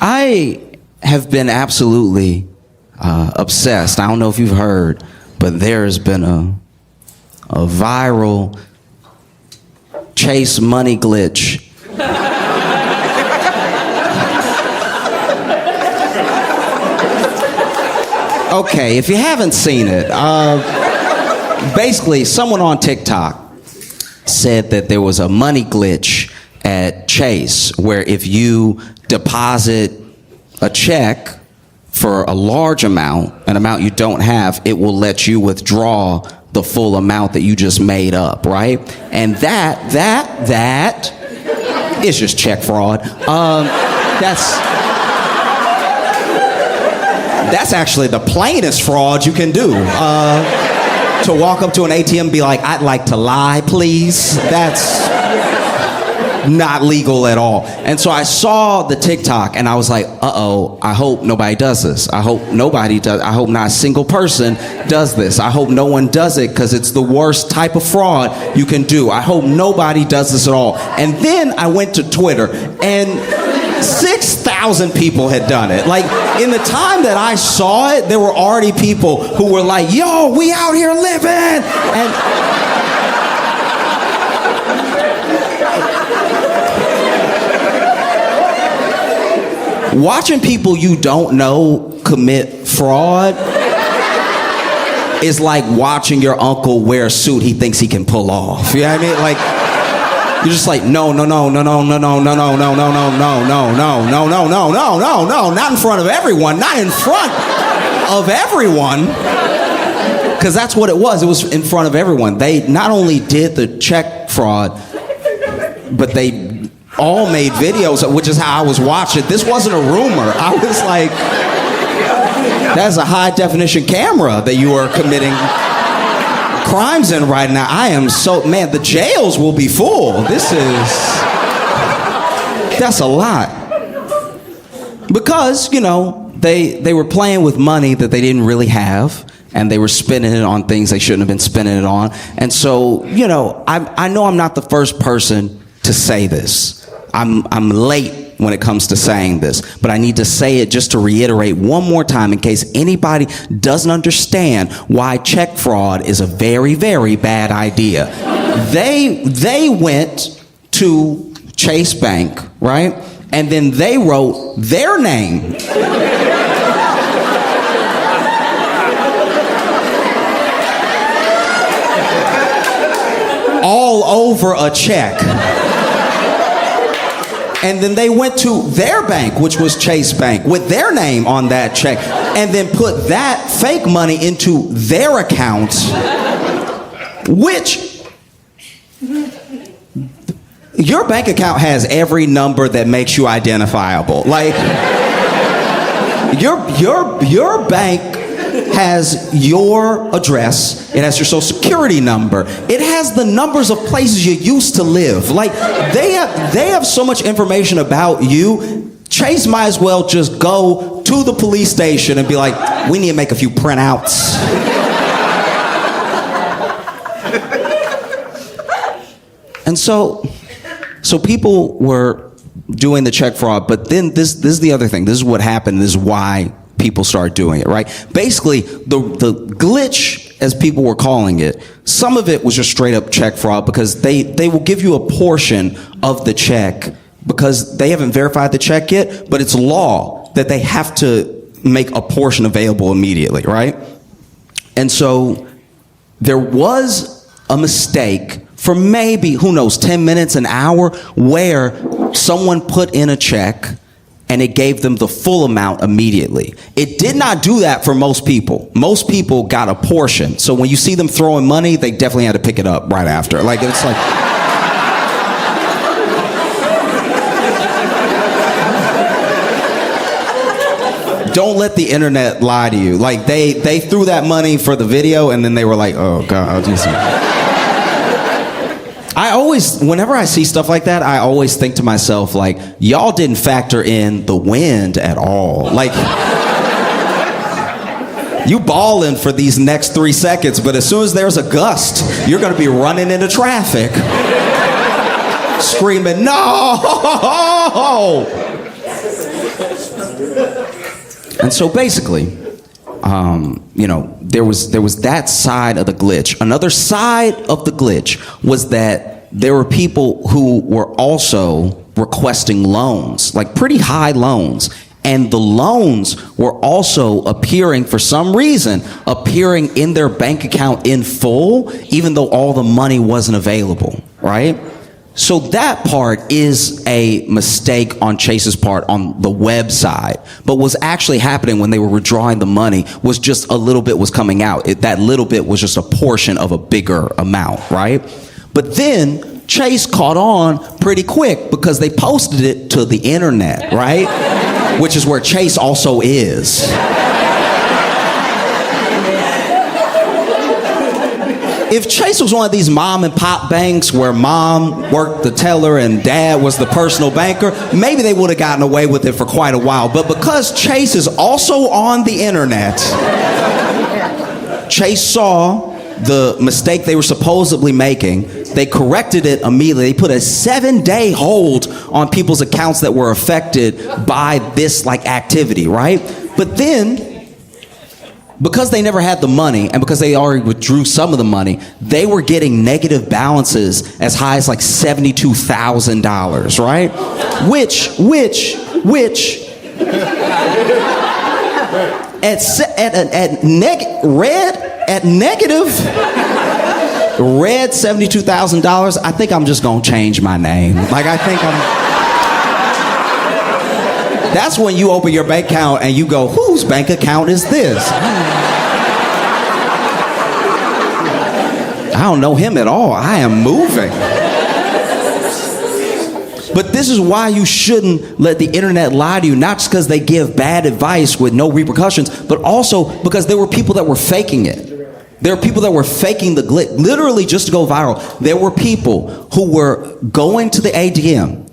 I have been absolutely obsessed. I don't know if you've heard, but there has been a viral Chase money glitch. Okay, if you haven't seen it, basically someone on TikTok said that there was a money glitch at Chase where if you deposit a check for a large amount, an amount you don't have, it will let you withdraw the full amount that you just made up, right? And that is just check fraud. That's actually the plainest fraud you can do. To walk up to an ATM and be like, I'd like to lie, please. That's not legal at all. And so I saw the TikTok and I was like, uh-oh, I hope nobody does this. I hope nobody does. I hope not a single person does this. I hope no one does it because it's the worst type of fraud you can do. I hope nobody does this at all. And then I went to Twitter and 6,000 people had done it. Like, in the time that I saw it, there were already people who were like, yo, we out here living. And watching people you don't know commit fraud is like watching your uncle wear a suit he thinks he can pull off. You know what I mean? Like, you're just like, no, not in front of everyone, not in front of everyone. Because that's what it was. It was in front of everyone. They not only did the check fraud, but they all made videos, which is how I was watching. This wasn't a rumor. I was like, that's a high definition camera that you are committing crimes in right now. I am so, man, the jails will be full. That's a lot. Because, you know, they were playing with money that they didn't really have, and they were spending it on things they shouldn't have been spending it on. And so, you know I'm not the first person to say this. I'm late when it comes to saying this, but I need to say it just to reiterate one more time in case anybody doesn't understand why check fraud is a very, very bad idea. They went to Chase Bank, right? And then they wrote their name all over a check. And then they went to their bank, which was Chase Bank, with their name on that check, and then put that fake money into their account, which your bank account has every number that makes you identifiable. Like, your bank has your address, it has your social security number, it has the numbers of places you used to live. Like, they have so much information about you. Chase might as well just go to the police station and be like, we need to make a few printouts. And so people were doing the check fraud, but then this is the other thing. This is what happened. This is why people started doing it, right? Basically, the glitch, as people were calling it, some of it was just straight up check fraud because they will give you a portion of the check because they haven't verified the check yet, but it's law that they have to make a portion available immediately, right? And so there was a mistake for maybe, who knows, 10 minutes, an hour, where someone put in a check and it gave them the full amount immediately. It did not do that for most people. Most people got a portion. So when you see them throwing money, they definitely had to pick it up right after. Like, it's like... Don't let the internet lie to you. Like, they threw that money for the video, and then they were like, oh, God, I always, whenever I see stuff like that, I always think to myself, like, y'all didn't factor in the wind at all. Like, you balling for these next 3 seconds, but as soon as there's a gust, you're gonna be running into traffic, screaming, no! And so basically, there was that side of the glitch. Another side of the glitch was that there were people who were also requesting loans, like pretty high loans. And the loans were also appearing, for some reason, appearing in their bank account in full, even though all the money wasn't available, right? So that part is a mistake on Chase's part on the website. But what's actually happening when they were withdrawing the money was just a little bit was coming out. That little bit was just a portion of a bigger amount, right? But then Chase caught on pretty quick because they posted it to the internet, right? Which is where Chase also is. If Chase was one of these mom and pop banks where mom worked the teller and dad was the personal banker, maybe they would have gotten away with it for quite a while. But because Chase is also on the internet, Chase saw the mistake they were supposedly making. They corrected it immediately. They put a 7-day hold on people's accounts that were affected by this activity, right? But then, because they never had the money and because they already withdrew some of the money, they were getting negative balances as high as $72,000, right? Which at negative red $72,000, I think I'm just gonna change my name. That's when you open your bank account and you go, whose bank account is this? I don't know him at all. I am moving. But this is why you shouldn't let the internet lie to you, not just because they give bad advice with no repercussions, but also because there were people that were faking it. There are people that were faking the glitch, literally just to go viral. There were people who were going to the ATM,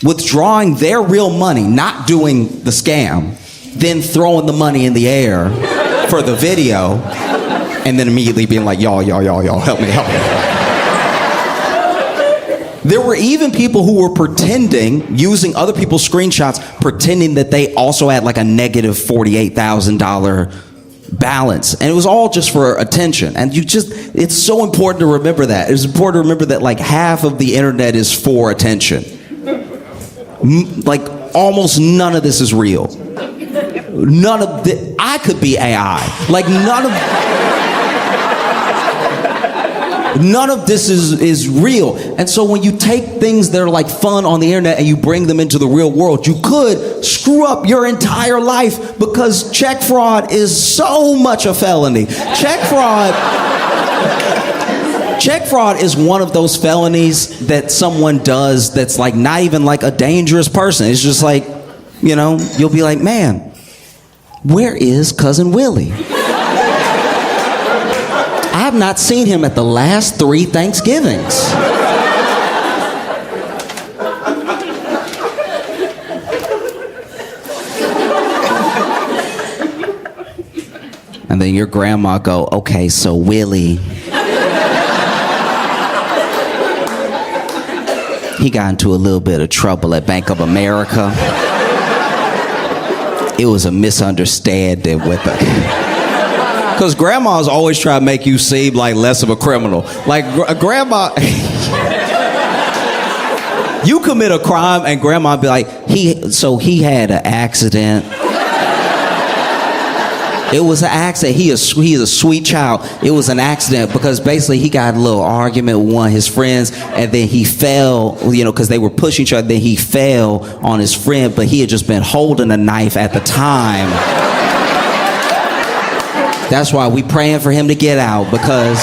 withdrawing their real money, not doing the scam, then throwing the money in the air for the video, and then immediately being like, y'all, help me. There were even people who were pretending, using other people's screenshots, pretending that they also had a negative $48,000 balance. And it was all just for attention. And it's so important to remember that. It's important to remember that half of the internet is for attention. Almost none of this is real. None of this, I could be AI. None of this is real. And so when you take things that are fun on the internet and you bring them into the real world, you could screw up your entire life because check fraud is so much a felony. Check fraud is one of those felonies that someone does that's not even a dangerous person. It's just you'll be like, man, where is Cousin Willie? I have not seen him at the last 3 Thanksgivings. And then your grandma go, okay, so Willie, he got into a little bit of trouble at Bank of America. It was a misunderstanding with because grandmas always try to make you seem less of a criminal. Grandma, you commit a crime and grandma be like, he had an accident. It was an accident. He is a sweet child. It was an accident because basically he got a little argument with one of his friends and then he fell, because they were pushing each other. Then he fell on his friend, but he had just been holding a knife at the time. That's why we praying for him to get out, because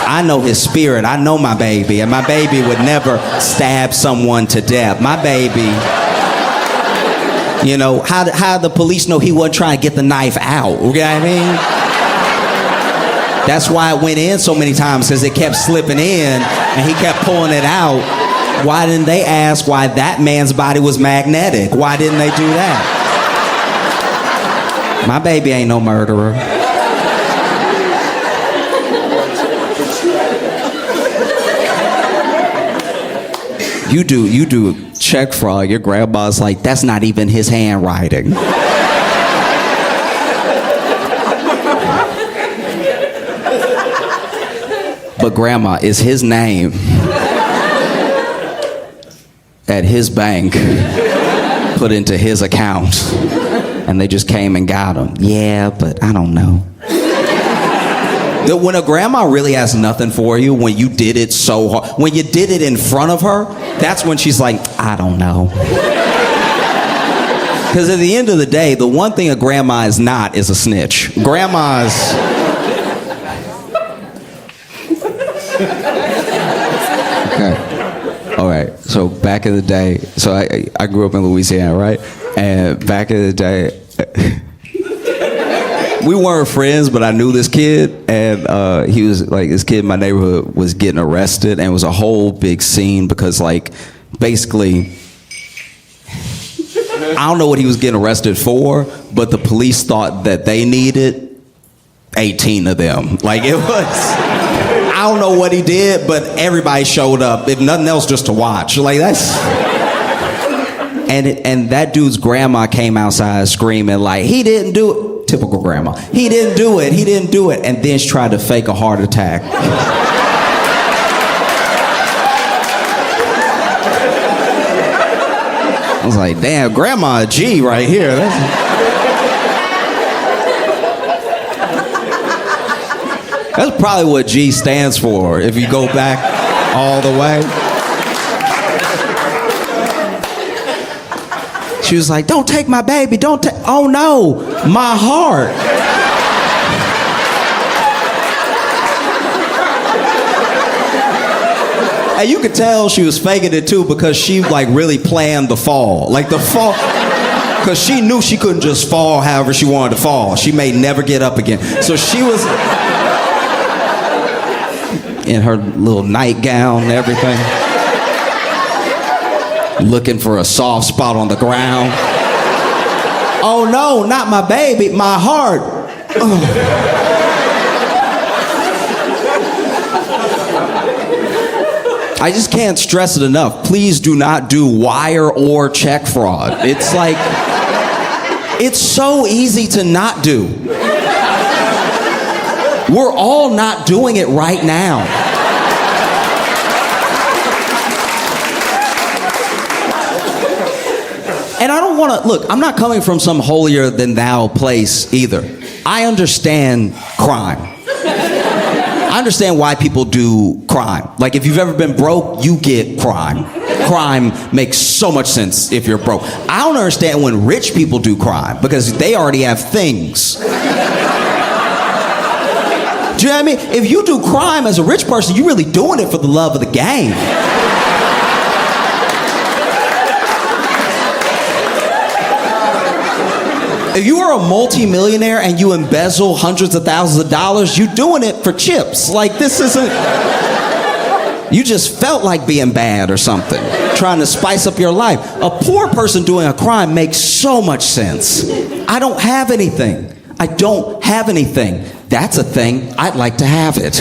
I know his spirit. I know my baby, and my baby would never stab someone to death. My baby, how the police know he wasn't trying to get the knife out? You know what I mean? That's why it went in so many times, because it kept slipping in, and he kept pulling it out. Why didn't they ask why that man's body was magnetic? Why didn't they do that? My baby ain't no murderer. You do check fraud. Your grandma's like, that's not even his handwriting. But grandma, is his name at his bank put into his account, and they just came and got him. Yeah, but I don't know. When a grandma really has nothing for you, when you did it so hard, when you did it in front of her, that's when she's like, I don't know. Because at the end of the day, the one thing a grandma is not is a snitch. Grandmas... Okay. All right. So back in the day, so I grew up in Louisiana, right? And back in the day, we weren't friends, but I knew this kid, and he was like, this kid in my neighborhood was getting arrested, and it was a whole big scene because, like, basically, I don't know what he was getting arrested for, but the police thought that they needed 18 of them. Like, it was, I don't know what he did, but everybody showed up, if nothing else, just to watch. Like, that's... And that dude's grandma came outside screaming like, he didn't do it. Typical grandma. He didn't do it. He didn't do it. And then she tried to fake a heart attack. I was like, damn, grandma a G right here. That's probably what G stands for if you go back all the way. She was like, don't take my baby, don't take, oh no, my heart. And you could tell she was faking it too because she like really planned the fall. Like the fall, because she knew she couldn't just fall however she wanted to fall. She may never get up again. So she was in her little nightgown and everything, looking for a soft spot on the ground. Oh no, not my baby, my heart. Ugh. I just can't stress it enough. Please do not do wire or check fraud. It's like, it's so easy to not do. We're all not doing it right now. And I don't want to, look, I'm not coming from some holier than thou place either. I understand crime. I understand why people do crime. Like if you've ever been broke, you get crime. Crime makes so much sense if you're broke. I don't understand when rich people do crime because they already have things. Do you know what I mean? If you do crime as a rich person, you're really doing it for the love of the game. If you are a multi-millionaire and you embezzle hundreds of thousands of dollars, you're doing it for chips. Like this isn't, you just felt like being bad or something, trying to spice up your life. A poor person doing a crime makes so much sense. I don't have anything. I don't have anything. That's a thing. I'd like to have it.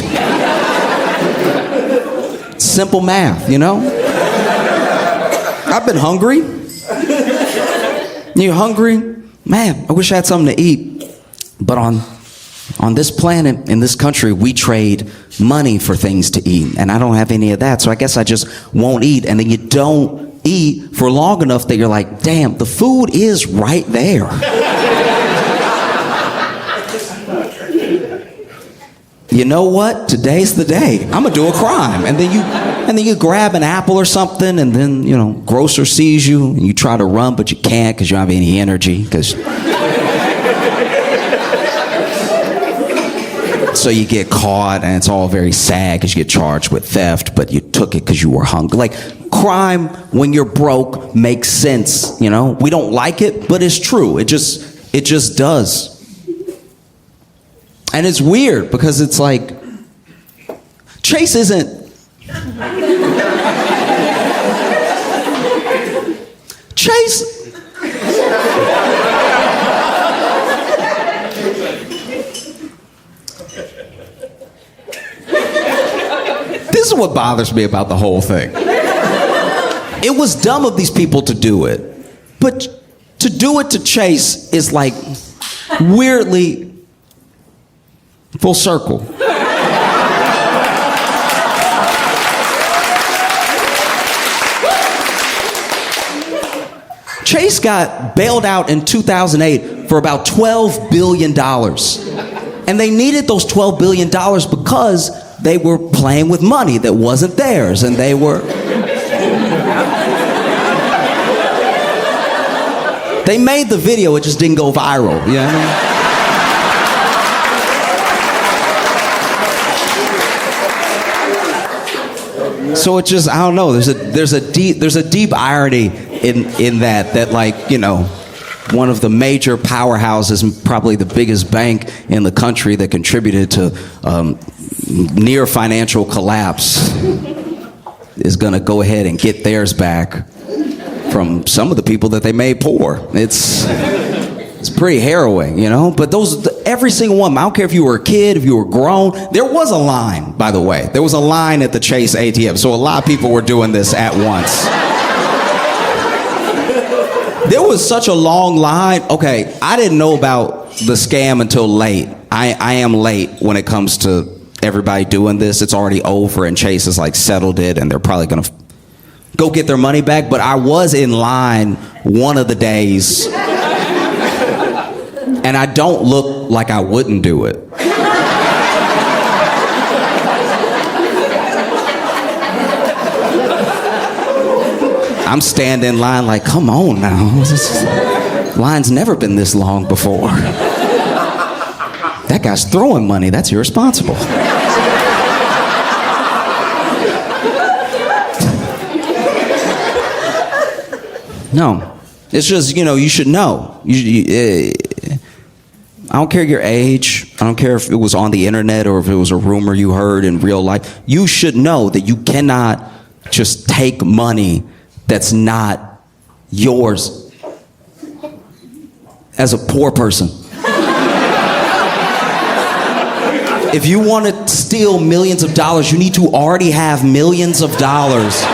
Simple math, you know? I've been hungry. You hungry? Man, I wish I had something to eat. But on this planet, in this country, we trade money for things to eat. And I don't have any of that, so I guess I just won't eat. And then you don't eat for long enough that you're like, damn, the food is right there. You know what? Today's the day. I'm gonna do a crime. And then you grab an apple or something, and then, you know, grocer sees you, and you try to run, but you can't because you don't have any energy. So you get caught, and it's all very sad because you get charged with theft, but you took it because you were hungry. Like, crime, when you're broke, makes sense, you know? We don't like it, but it's true. It just does. And it's weird because it's like, Chase isn't... Chase... This is what bothers me about the whole thing. It was dumb of these people to do it. But to do it to Chase is like weirdly full circle. Chase got bailed out in 2008 for about $12 billion. And they needed those $12 billion because they were playing with money that wasn't theirs. And they were... They made the video, it just didn't go viral. You know what I mean? So it just, I don't know, there's a deep irony in that like, you know, one of the major powerhouses, probably the biggest bank in the country that contributed to near financial collapse, is gonna go ahead and get theirs back from some of the people that they made poor. It's pretty harrowing, you know? But every single one, I don't care if you were a kid, if you were grown, there was a line, by the way. There was a line at the Chase ATM, so a lot of people were doing this at once. There was such a long line. Okay, I didn't know about the scam until late. I am late when it comes to everybody doing this. It's already over and Chase has like settled it and they're probably gonna go get their money back, but I was in line one of the days, and I don't look like I wouldn't do it. I'm standing in line like, come on now. Line's never been this long before. That guy's throwing money, that's irresponsible. No, it's just, you know, you should know. I don't care your age. I don't care if it was on the internet or if it was a rumor you heard in real life. You should know that you cannot just take money that's not yours as a poor person. If you want to steal millions of dollars, you need to already have millions of dollars.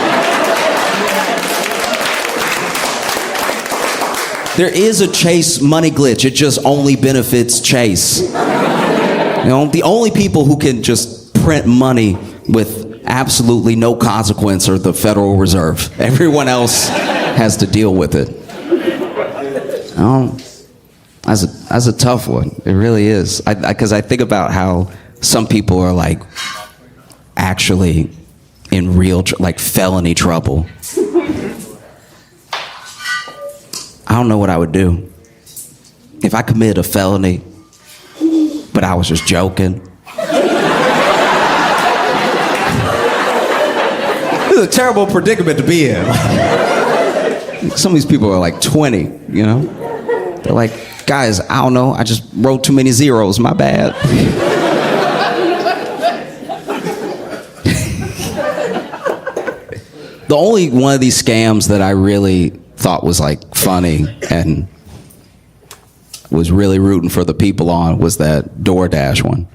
There is a Chase money glitch. It just only benefits Chase. You know, the only people who can just print money with absolutely no consequence are the Federal Reserve. Everyone else has to deal with it. That's a tough one. It really is. Because I think about how some people are like actually in real like felony trouble. I don't know what I would do if I committed a felony, but I was just joking. This is a terrible predicament to be in. Some of these people are like 20, you know? They're like, guys, I don't know, I just wrote too many zeros, my bad. The only one of these scams that I really thought was like funny and was really rooting for the people on was that DoorDash one.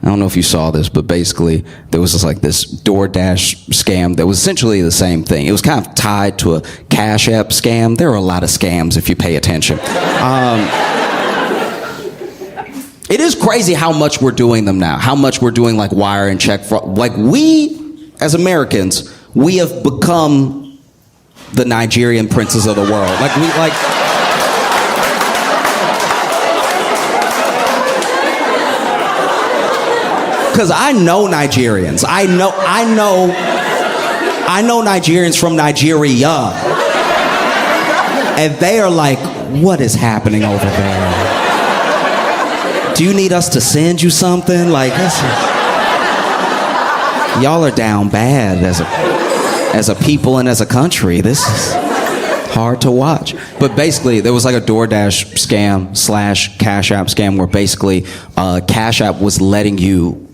I don't know if you saw this, but basically there was just like this DoorDash scam that was essentially the same thing. It was kind of tied to a Cash App scam. There are a lot of scams if you pay attention. It is crazy how much we're doing them now, how much we're doing like wire and check fraud. Like we, as Americans, we have become the Nigerian princes of the world. Like we like. Because I know Nigerians. I know Nigerians from Nigeria. And they are like, what is happening over there? Do you need us to send you something? Like, y'all are down bad as a people and as a country. This is hard to watch. But basically, there was like a DoorDash scam / Cash App scam where basically Cash App was letting you,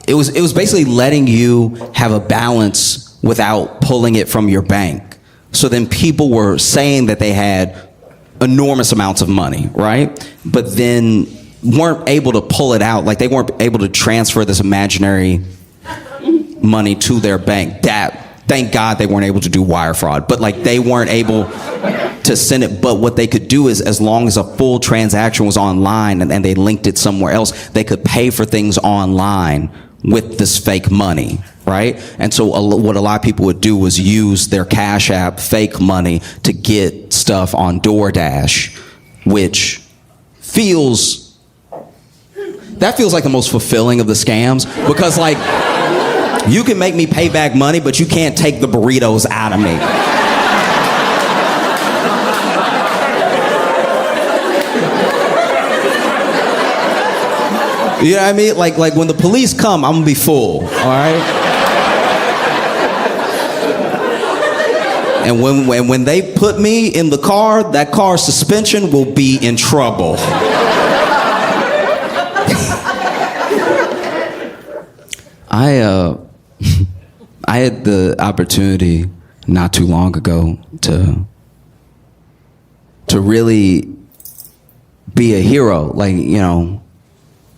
it was basically letting you have a balance without pulling it from your bank. So then people were saying that they had enormous amounts of money, right? But then weren't able to pull it out. Like they weren't able to transfer this imaginary money to their bank. That Thank God they weren't able to do wire fraud, but like they weren't able to send it. But what they could do is, as long as a full transaction was online and they linked it somewhere else, they could pay for things online with this fake money, right? And so what a lot of people would do was use their Cash App fake money to get stuff on DoorDash, which feels like the most fulfilling of the scams, because like, you can make me pay back money, but you can't take the burritos out of me. You know what I mean? Like when the police come, I'm gonna be full, all right? And when they put me in the car, that car's suspension will be in trouble. I had the opportunity not too long ago to really be a hero. Like, you know,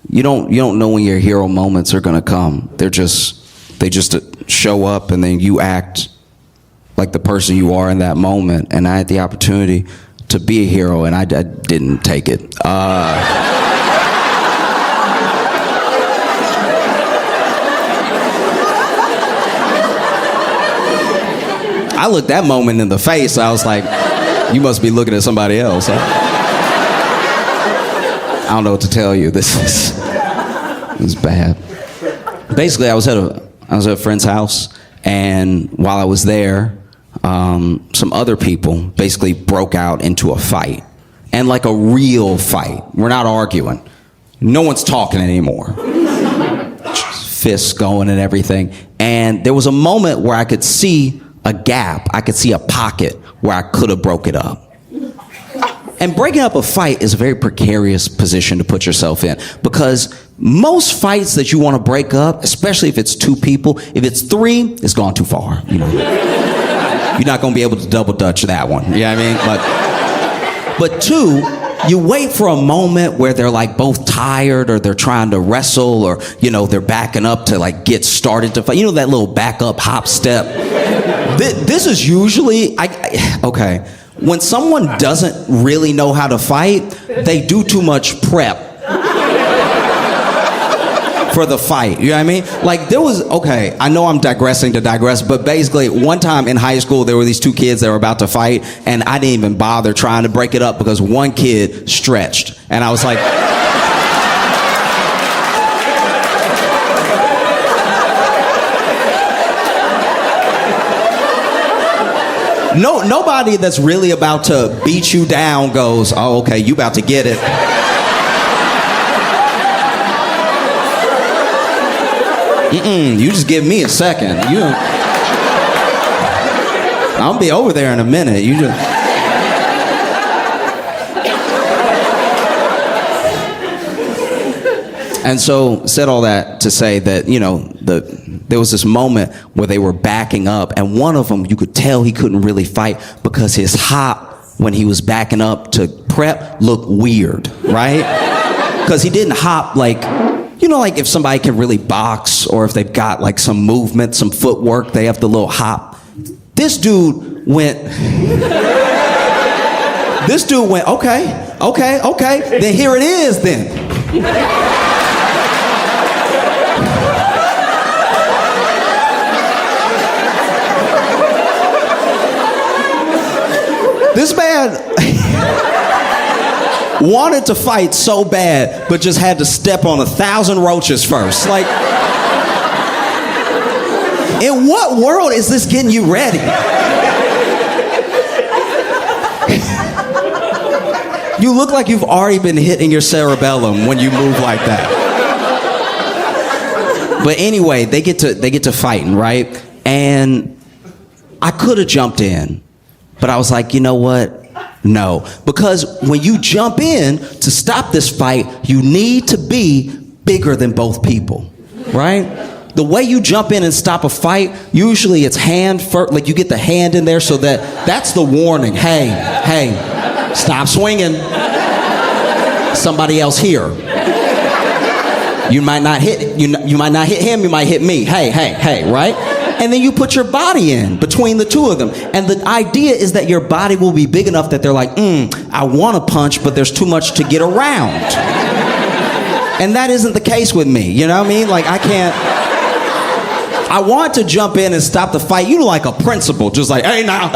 you don't know when your hero moments are gonna come. They just show up, and then you act like the person you are in that moment. And I had the opportunity to be a hero, and I didn't take it. I looked that moment in the face. I was like, you must be looking at somebody else. Huh? I don't know what to tell you. This is bad. Basically, I was at a friend's house, and while I was there, some other people basically broke out into a fight. And like a real fight. We're not arguing. No one's talking anymore. Fists going and everything. And there was a moment where I could see a gap. I could see a pocket where I could have broke it up. And breaking up a fight is a very precarious position to put yourself in, because most fights that you want to break up, especially if it's two people, if it's three, it's gone too far. You know, you're not going to be able to double dutch that one. You know what I mean? But two, you wait for a moment where they're like both tired, or they're trying to wrestle, or, you know, they're backing up to like get started to fight. You know, that little back up hop step. This is usually, okay, when someone doesn't really know how to fight, they do too much prep for the fight. You know what I mean? Like there was, okay, I know I'm digressing to digress, but basically one time in high school, there were these two kids that were about to fight, and I didn't even bother trying to break it up because one kid stretched. And I was like, nobody that's really about to beat you down goes, oh, okay, you about to get it. You just give me a second. I'll be over there in a minute. You just. And so, said all that to say that, you know, there was this moment where they were backing up, and one of them, you could tell he couldn't really fight because his hop, when he was backing up to prep, looked weird, right? Because he didn't hop like, you know, like if somebody can really box, or if they've got like some movement, some footwork, they have the little hop. This dude went, okay, then here it is then. This man wanted to fight so bad, but just had to step on 1,000 roaches first. Like, in what world is this getting you ready? You look like you've already been hitting your cerebellum when you move like that. But anyway, they get to fighting, right? And I could have jumped in, but I was like, you know what? No. Because when you jump in to stop this fight, you need to be bigger than both people, right? The way you jump in and stop a fight, usually it's hand first, like you get the hand in there so that's the warning. Hey, stop swinging. Somebody else here. You might not hit him, you might hit me. Hey, right? and then you put your body in between the two of them. And the idea is that your body will be big enough that they're like, I want to punch, but there's too much to get around. And that isn't the case with me, you know what I mean? Like, I can't. I want to jump in and stop the fight, you know, like a principal, just like, hey now.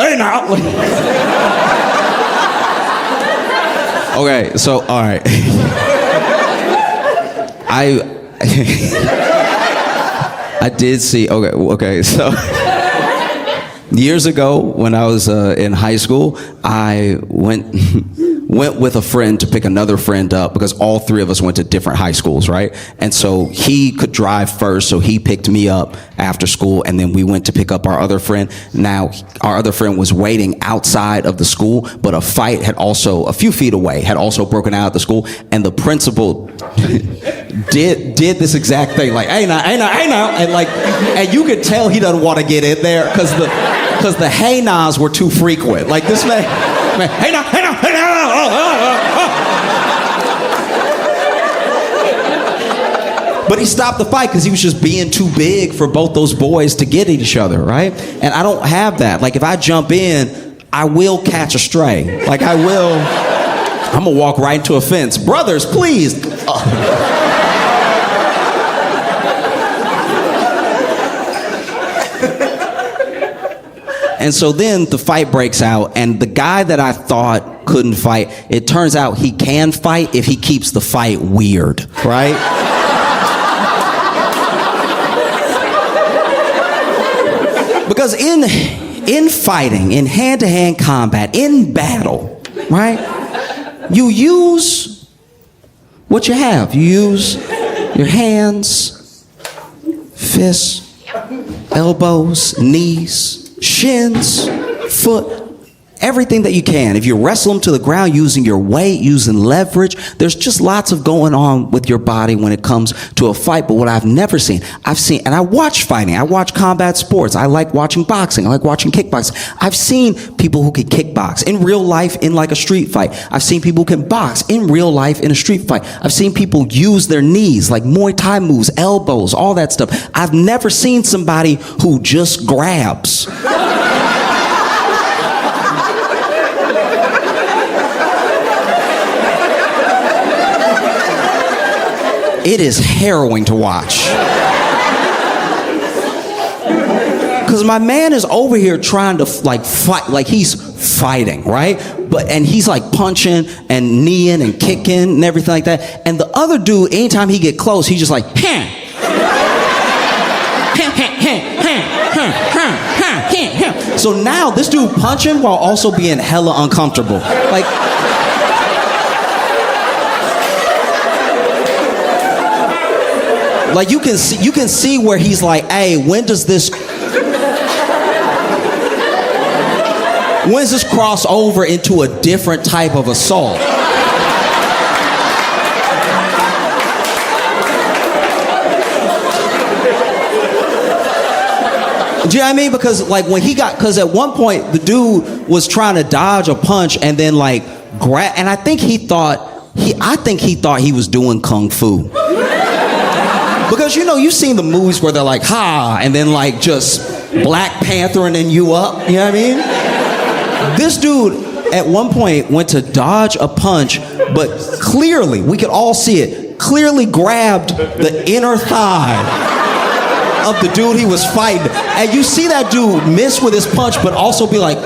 Okay, so, all right. I did see, okay, so years ago when I was in high school, I went with a friend to pick another friend up because all three of us went to different high schools, right? And so he could drive first, so he picked me up after school, and then we went to pick up our other friend. Now, our other friend was waiting outside of the school, but a fight had also, a few feet away, had also broken out at the school, and the principal did this exact thing, like, hey now, and you could tell he doesn't want to get in there because the hey nows were too frequent. Like, this man, hey now. But he stopped the fight because he was just being too big for both those boys to get at each other, right? And I don't have that. Like, if I jump in, I will catch a stray. Like, I'm gonna walk right into a fence. Brothers, please. And so then the fight breaks out, and the guy that I thought couldn't fight, it turns out he can fight if he keeps the fight weird, right? Because in fighting, in hand-to-hand combat, in battle, right, you use what you have. You use your hands, fists, elbows, knees, shins, foot, everything that you can. If you wrestle them to the ground using your weight, using leverage, there's just lots of going on with your body when it comes to a fight. But what I've never seen, and I watch fighting, I watch combat sports, I like watching boxing, I like watching kickboxing. I've seen people who can kickbox in real life in like a street fight. I've seen people who can box in real life in a street fight. I've seen people use their knees, like Muay Thai moves, elbows, all that stuff. I've never seen somebody who just grabs. It is harrowing to watch. Because my man is over here trying to like fight, like he's fighting, right? And he's like punching and kneeing and kicking and everything like that. And the other dude, anytime he get close, he's just like, So now this dude punching while also being hella uncomfortable. Like, like you can see where he's like, hey, when does this cross over into a different type of assault? Do you know what I mean? Because like because at one point the dude was trying to dodge a punch and then like grab, and I think he thought he was doing kung fu. Because, you know, you've seen the movies where they're like, ha, and then like just Black Panthering you up, you know what I mean? This dude at one point went to dodge a punch, but clearly, we could all see it, clearly grabbed the inner thigh of the dude he was fighting. And you see that dude miss with his punch, but also be like,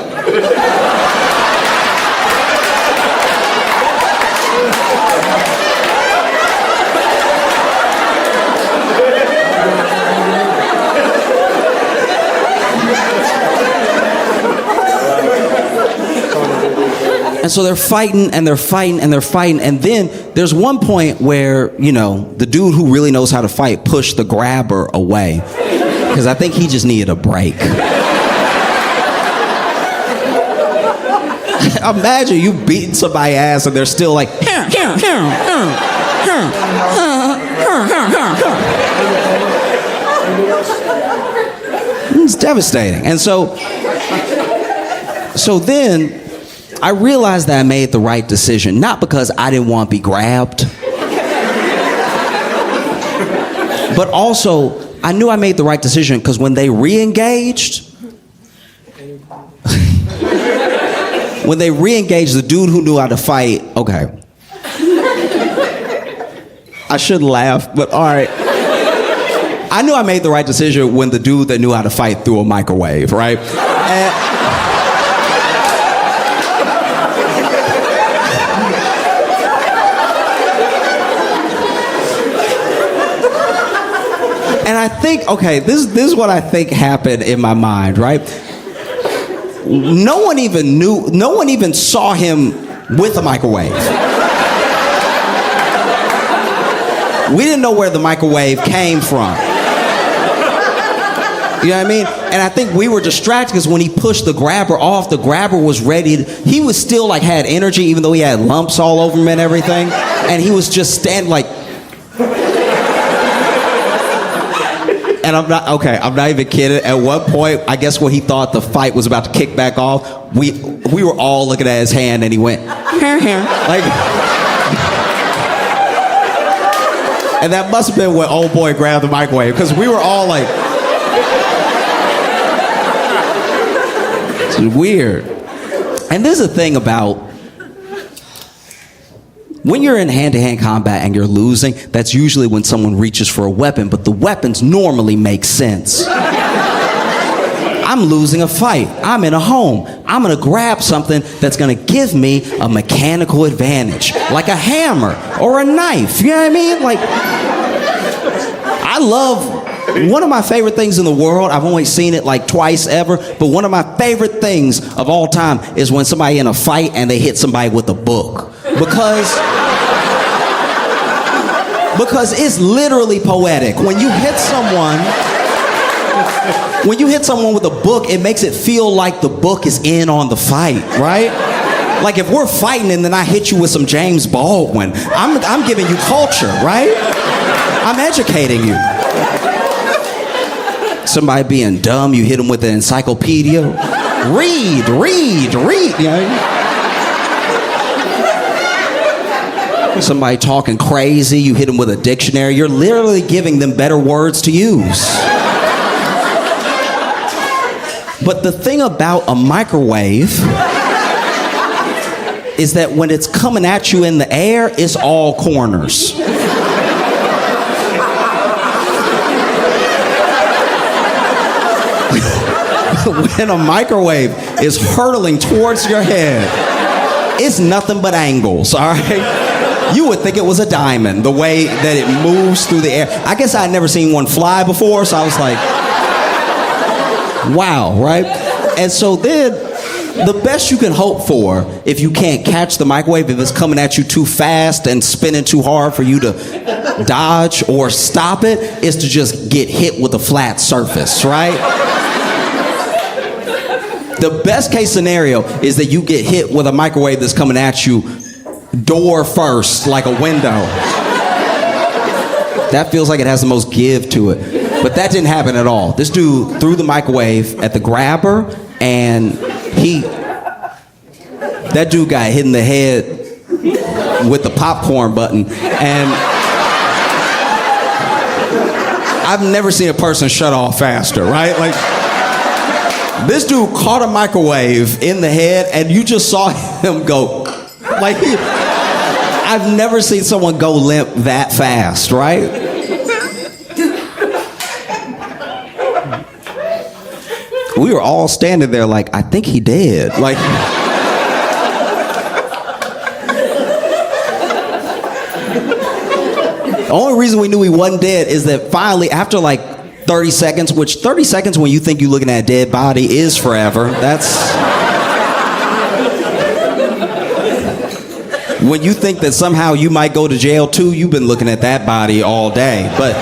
and so they're fighting and they're fighting and they're fighting. And then there's one point where, you know, the dude who really knows how to fight pushed the grabber away. Because I think he just needed a break. Imagine you beating somebody's ass and they're still like, it's devastating. And so then I realized that I made the right decision, not because I didn't want to be grabbed, but also I knew I made the right decision because when they re-engaged, the dude who knew how to fight, okay. I shouldn't laugh, but all right. I knew I made the right decision when the dude that knew how to fight threw a microwave, right? And I think, okay, this is what I think happened in my mind, right? No one even saw him with a microwave. We didn't know where the microwave came from. You know what I mean? And I think we were distracted because when he pushed the grabber off, the grabber was ready. He was still like had energy, even though he had lumps all over him and everything. And he was just standing like. And I'm not even kidding. At one point, I guess when he thought the fight was about to kick back off, we were all looking at his hand, and he went, like. And that must have been when old boy grabbed the microwave, because we were all like, it's weird. And there's a thing about when you're in hand-to-hand combat and you're losing, that's usually when someone reaches for a weapon, but the weapons normally make sense. I'm losing a fight. I'm in a home. I'm gonna grab something that's gonna give me a mechanical advantage, like a hammer or a knife. You know what I mean? Like, I love, one of my favorite things in the world, I've only seen it like twice ever, but one of my favorite things of all time is when somebody in a fight and they hit somebody with a book. Because it's literally poetic. When you hit someone with a book, it makes it feel like the book is in on the fight, right? Like if we're fighting and then I hit you with some James Baldwin, I'm giving you culture, right? I'm educating you. Somebody being dumb, you hit them with an encyclopedia. Read. You know? Somebody talking crazy, you hit them with a dictionary. You're literally giving them better words to use. But the thing about a microwave is that when it's coming at you in the air, it's all corners. When a microwave is hurtling towards your head, it's nothing but angles, all right? You would think it was a diamond, the way that it moves through the air. I guess I'd never seen one fly before, so I was like, wow, right? And so then, the best you can hope for, if you can't catch the microwave, if it's coming at you too fast and spinning too hard for you to dodge or stop it, is to just get hit with a flat surface, right? The best case scenario is that you get hit with a microwave that's coming at you door first, like a window. That feels like it has the most give to it. But that didn't happen at all. This dude threw the microwave at the grabber, and that dude got hit in the head with the popcorn button. And I've never seen a person shut off faster, right? Like, this dude caught a microwave in the head, and you just saw him go, like, I've never seen someone go limp that fast, right? We were all standing there like, I think he did. Like, the only reason we knew he wasn't dead is that finally, after like 30 seconds, which 30 seconds when you think you're looking at a dead body is forever. That's... When you think that somehow you might go to jail too, you've been looking at that body all day. But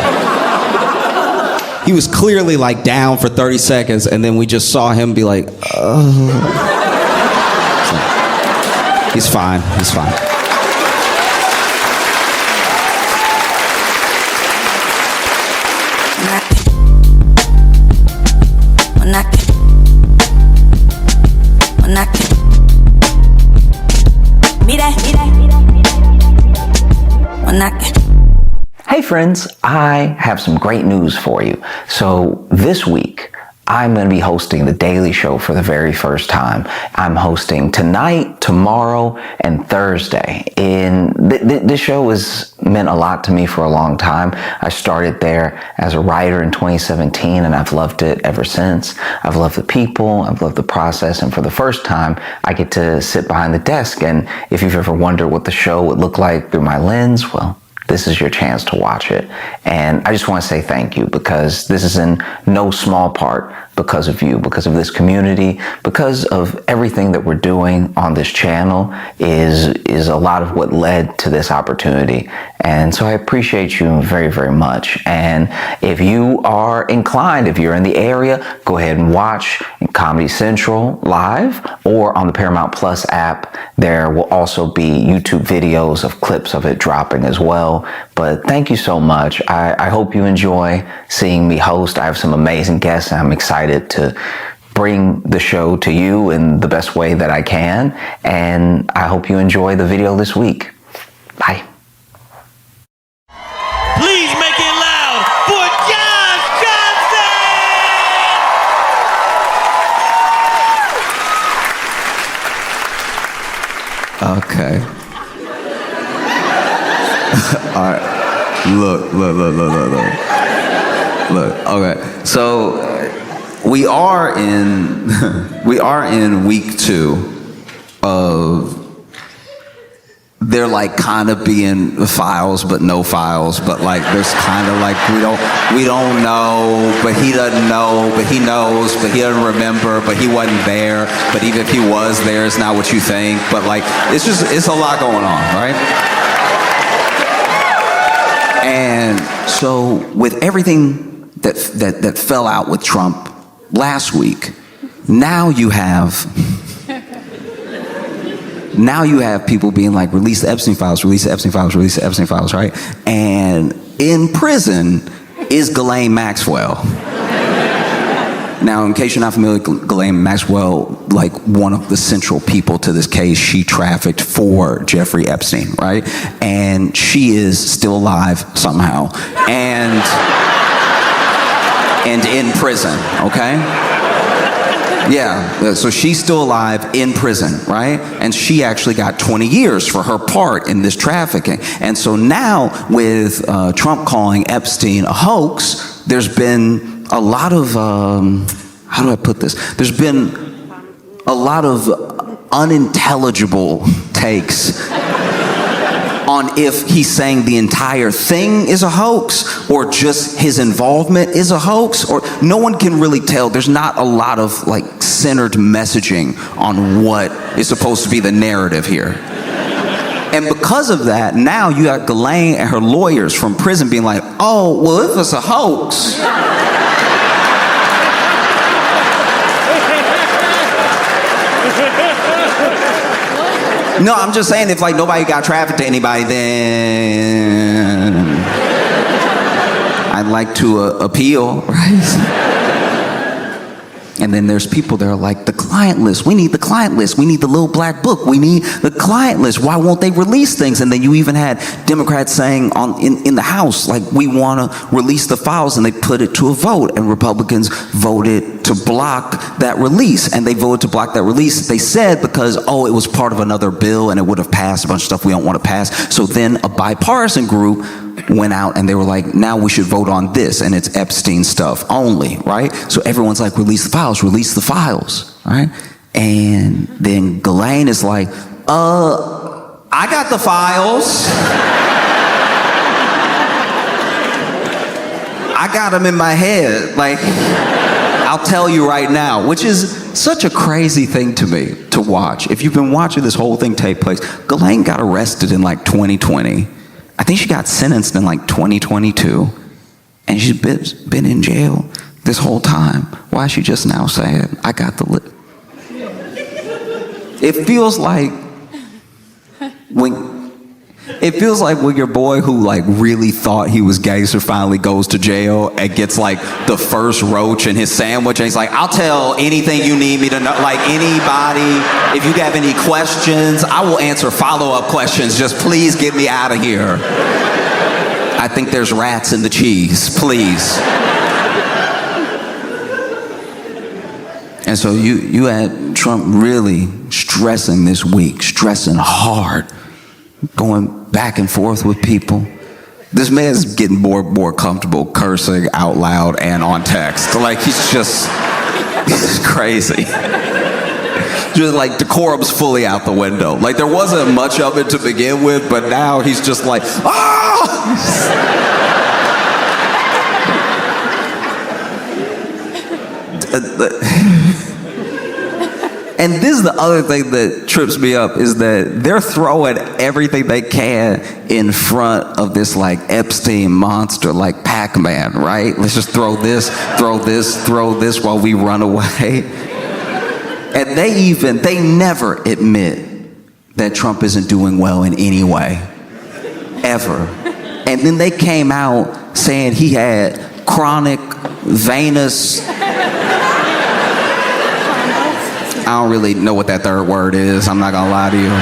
he was clearly like down for 30 seconds, and then we just saw him be like, oh. He's fine. He's fine. Hey friends, I have some great news for you. So this week, I'm going to be hosting The Daily Show for the very first time. I'm hosting tonight, tomorrow, and Thursday. And this show has meant a lot to me for a long time. I started there as a writer in 2017, and I've loved it ever since. I've loved the people, I've loved the process, and for the first time, I get to sit behind the desk. And if you've ever wondered what the show would look like through my lens, well, this is your chance to watch it. And I just want to say thank you, because this is in no small part because of you, because of this community, because of everything that we're doing on this channel is a lot of what led to this opportunity. And so I appreciate you very, very much. And if you are inclined, if you're in the area, go ahead and watch Comedy Central live or on the Paramount Plus app. There will also be YouTube videos of clips of it dropping as well. But thank you so much. I hope you enjoy seeing me host. I have some amazing guests, and I'm excited to bring the show to you in the best way that I can. And I hope you enjoy the video this week. Bye. Please make it loud for Josh Johnson! Okay. All right. Look. Okay. So we are in week 2 of they're like kind of being files, but no files. But like there's kind of like we don't know, but he doesn't know, but he knows, but he doesn't remember, but he wasn't there. But even if he was there, it's not what you think. But like it's a lot going on, right? And so with everything that fell out with Trump last week, now you have people being like, release the Epstein files, release the Epstein files, release the Epstein files, right? And in prison is Ghislaine Maxwell. Now, in case you're not familiar with Ghislaine Maxwell, like one of the central people to this case, she trafficked for Jeffrey Epstein, right? And she is still alive somehow, and in prison, okay? Yeah, so she's still alive in prison, right? And she actually got 20 years for her part in this trafficking. And so now with Trump calling Epstein a hoax, there's been a lot of, how do I put this? There's been a lot of unintelligible takes on if he's saying the entire thing is a hoax or just his involvement is a hoax, or no one can really tell. There's not a lot of like centered messaging on what is supposed to be the narrative here. And because of that, now you got Ghislaine and her lawyers from prison being like, oh, well, if it's a hoax, no, I'm just saying if like nobody got trafficked to anybody, then I'd like to appeal, right? And then there's people that are like, the client list, we need the client list, we need the little black book, we need the client list, why won't they release things? And then you even had Democrats saying in the House, like, we want to release the files, and they put it to a vote, and Republicans voted to block that release. And they voted to block that release, they said, because, oh, it was part of another bill and it would have passed a bunch of stuff we don't want to pass. So then a bipartisan group went out and they were like, now we should vote on this, and it's Epstein stuff only, right? So everyone's like, release the files, right? And then Ghislaine is like, I got the files. I got them in my head. Like, I'll tell you right now, which is such a crazy thing to me to watch. If you've been watching this whole thing take place, Ghislaine got arrested in like 2020. I think she got sentenced in like 2022, and she's been in jail this whole time. Why is she just now saying, I got the list? It feels like when your boy who like really thought he was gangster finally goes to jail and gets like the first roach in his sandwich, and he's like, I'll tell anything you need me to know, like anybody, if you have any questions, I will answer follow-up questions, just please get me out of here. I think there's rats in the cheese, please. And so you had Trump really stressing this week, stressing hard, going back and forth with people. This man's getting more comfortable cursing out loud and on text. Like, he's crazy. Just like decorum's fully out the window. Like, there wasn't much of it to begin with, but now he's just like, ah! And this is the other thing that trips me up, is that they're throwing everything they can in front of this like Epstein monster, like Pac-Man, right? Let's just throw this while we run away. And they never admit that Trump isn't doing well in any way, ever. And then they came out saying he had chronic venous, I don't really know what that third word is, I'm not gonna lie to you.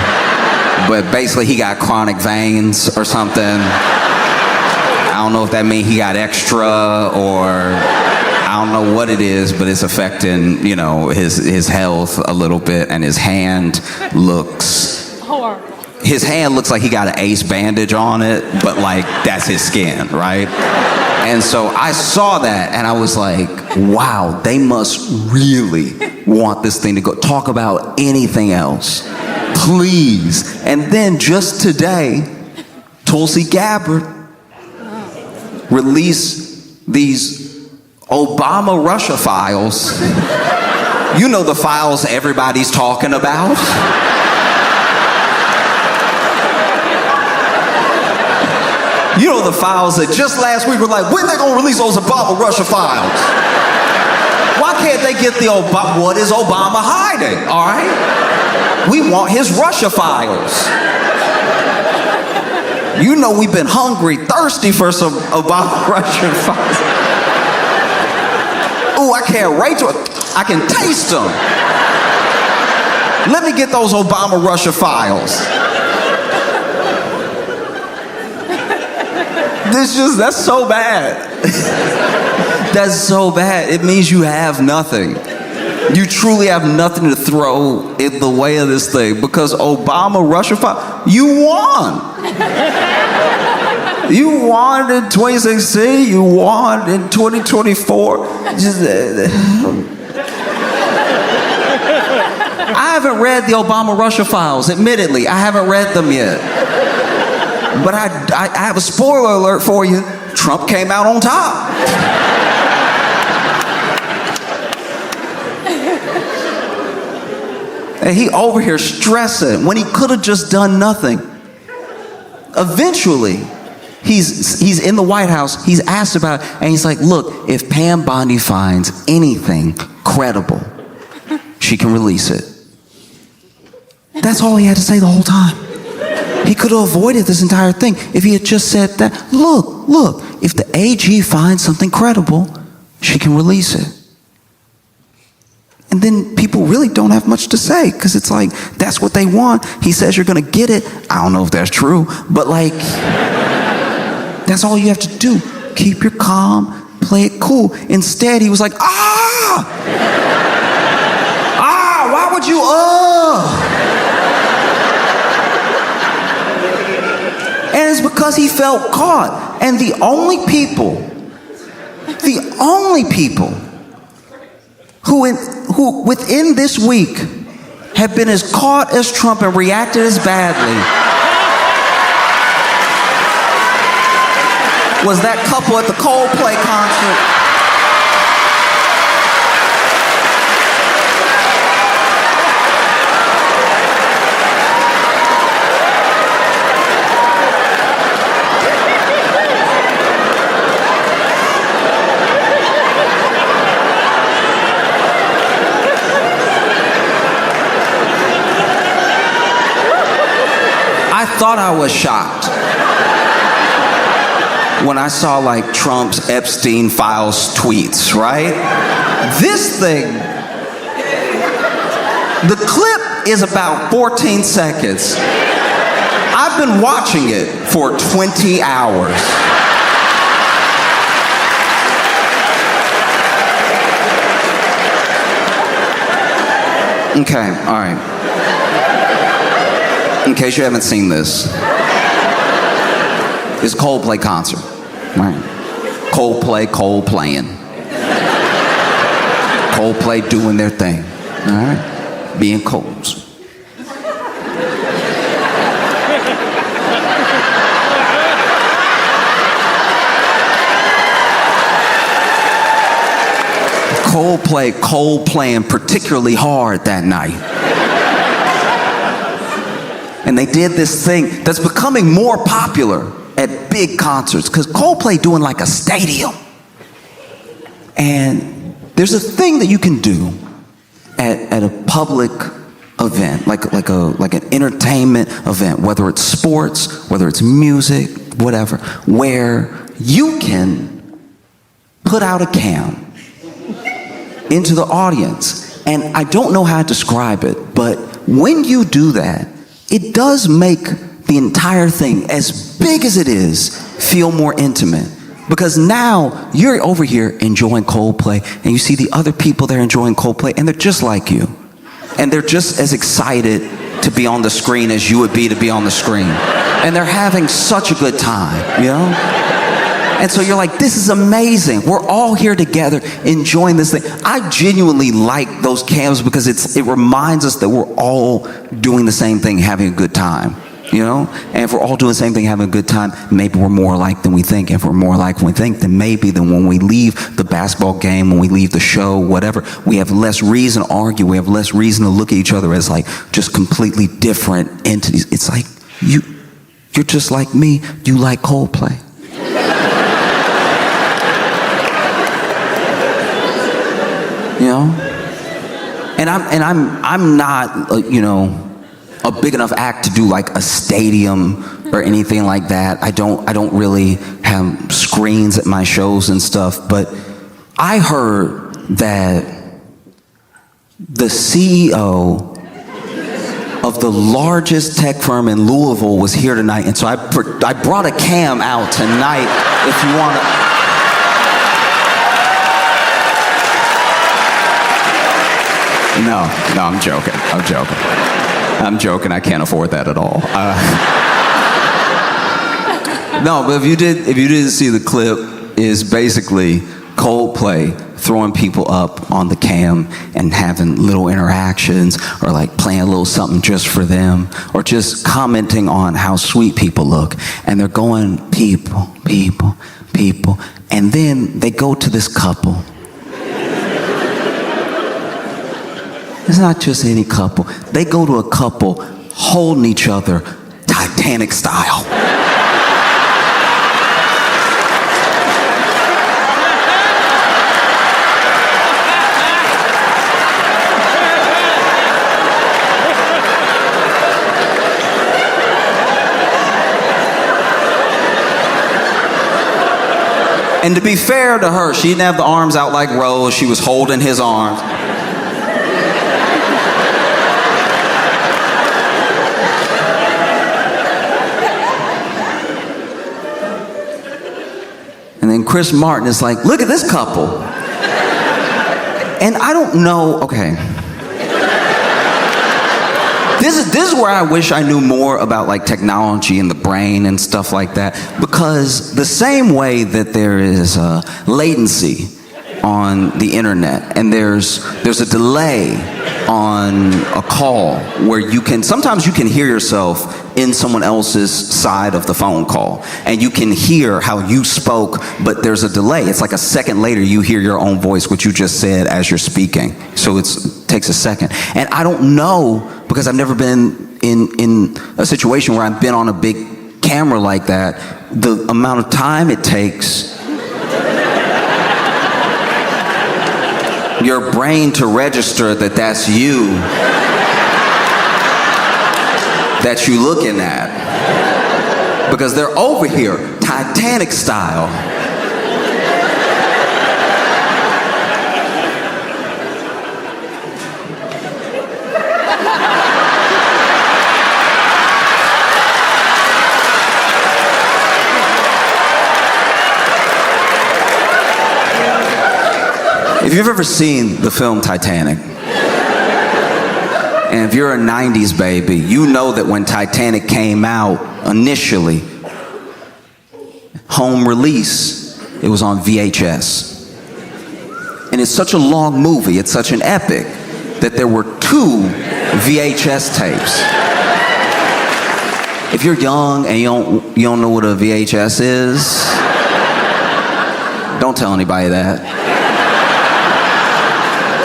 But basically he got chronic veins or something. I don't know if that means he got extra, or I don't know what it is, but it's affecting, you know, his health a little bit, and his hand looks horrible. His hand looks like he got an ace bandage on it, but like that's his skin, right? And so I saw that and I was like, wow, they must really want this thing to go. Talk about anything else, please. And then just today, Tulsi Gabbard released these Obama Russia files. You know, the files everybody's talking about. You know, the files that just last week were like, when they gonna release those Obama Russia files? Why can't they get the Obama? What is Obama hiding? All right, we want his Russia files. You know, we've been hungry, thirsty for some Obama Russia files. Ooh, I can't wait to. I can taste them. Let me get those Obama Russia files. That's so bad. That's so bad. It means you have nothing. You truly have nothing to throw in the way of this thing, because Obama Russia file, you won. You won in 2016, you won in 2024. I haven't read the Obama Russia files, admittedly. I haven't read them yet. But I have a spoiler alert for you. Trump came out on top. And he over here stressing when he could have just done nothing. Eventually, he's in the White House. He's asked about it, and he's like, look, if Pam Bondi finds anything credible, she can release it. That's all he had to say the whole time. He could have avoided this entire thing if he had just said that, look, if the AG finds something credible, she can release it. And then people really don't have much to say, because it's like, that's what they want. He says you're gonna get it. I don't know if that's true, but like, that's all you have to do. Keep your calm, play it cool. Instead, he was like, why would you, And it's because he felt caught. And the only people who within this week have been as caught as Trump and reacted as badly was that couple at the Coldplay concert. I thought I was shocked when I saw like Trump's Epstein files tweets, right? This thing, the clip is about 14 seconds. I've been watching it for 20 hours. Okay, all right. In case you haven't seen this, it's a Coldplay concert. Right? Coldplaying. Coldplay doing their thing. All right? Being Colds. Coldplaying particularly hard that night. And they did this thing that's becoming more popular at big concerts, because Coldplay doing like a stadium. And there's a thing that you can do at a public event, like an entertainment event, whether it's sports, whether it's music, whatever, where you can put out a cam into the audience. And I don't know how to describe it, but when you do that, it does make the entire thing, as big as it is, feel more intimate. Because now you're over here enjoying Coldplay, and you see the other people there enjoying Coldplay, and they're just like you. And they're just as excited to be on the screen as you would be to be on the screen. And they're having such a good time, you know? And so you're like, this is amazing. We're all here together enjoying this thing. I genuinely like those cams because it reminds us that we're all doing the same thing, having a good time, you know? And if we're all doing the same thing, having a good time, maybe we're more alike than we think. If we're more alike than we think, then maybe when we leave the basketball game, when we leave the show, whatever, we have less reason to argue. We have less reason to look at each other as like just completely different entities. It's like, you're just like me. You like Coldplay. You know, and I'm not a big enough act to do like a stadium or anything like that. I don't really have screens at my shows and stuff. But I heard that the CEO of the largest tech firm in Louisville was here tonight, and so I brought a cam out tonight. If you want to. No, I'm joking. I'm joking. I can't afford that at all. No, but if you didn't see the clip, is basically Coldplay throwing people up on the cam and having little interactions, or like playing a little something just for them, or just commenting on how sweet people look. And they're going, people, and then they go to this couple. It's not just any couple. They go to a couple holding each other Titanic style. And to be fair to her, she didn't have the arms out like Rose. She was holding his arms. And then Chris Martin is like, look at this couple. And I don't know, okay. This is where I wish I knew more about like technology and the brain and stuff like that. Because the same way that there is latency on the internet, and there's a delay on a call where sometimes you can hear yourself in someone else's side of the phone call, and you can hear how you spoke, but there's a delay. It's like a second later you hear your own voice, what you just said as you're speaking. So it takes a second. And I don't know, because I've never been in a situation where I've been on a big camera like that, the amount of time it takes your brain to register that that's you that you looking at. Because they're over here, Titanic style. If you've ever seen the film Titanic, And if you're a 90s baby, you know that when Titanic came out initially, home release, it was on VHS. And it's such a long movie, it's such an epic, that there were 2 VHS tapes. If you're young and you don't know what a VHS is, don't tell anybody that.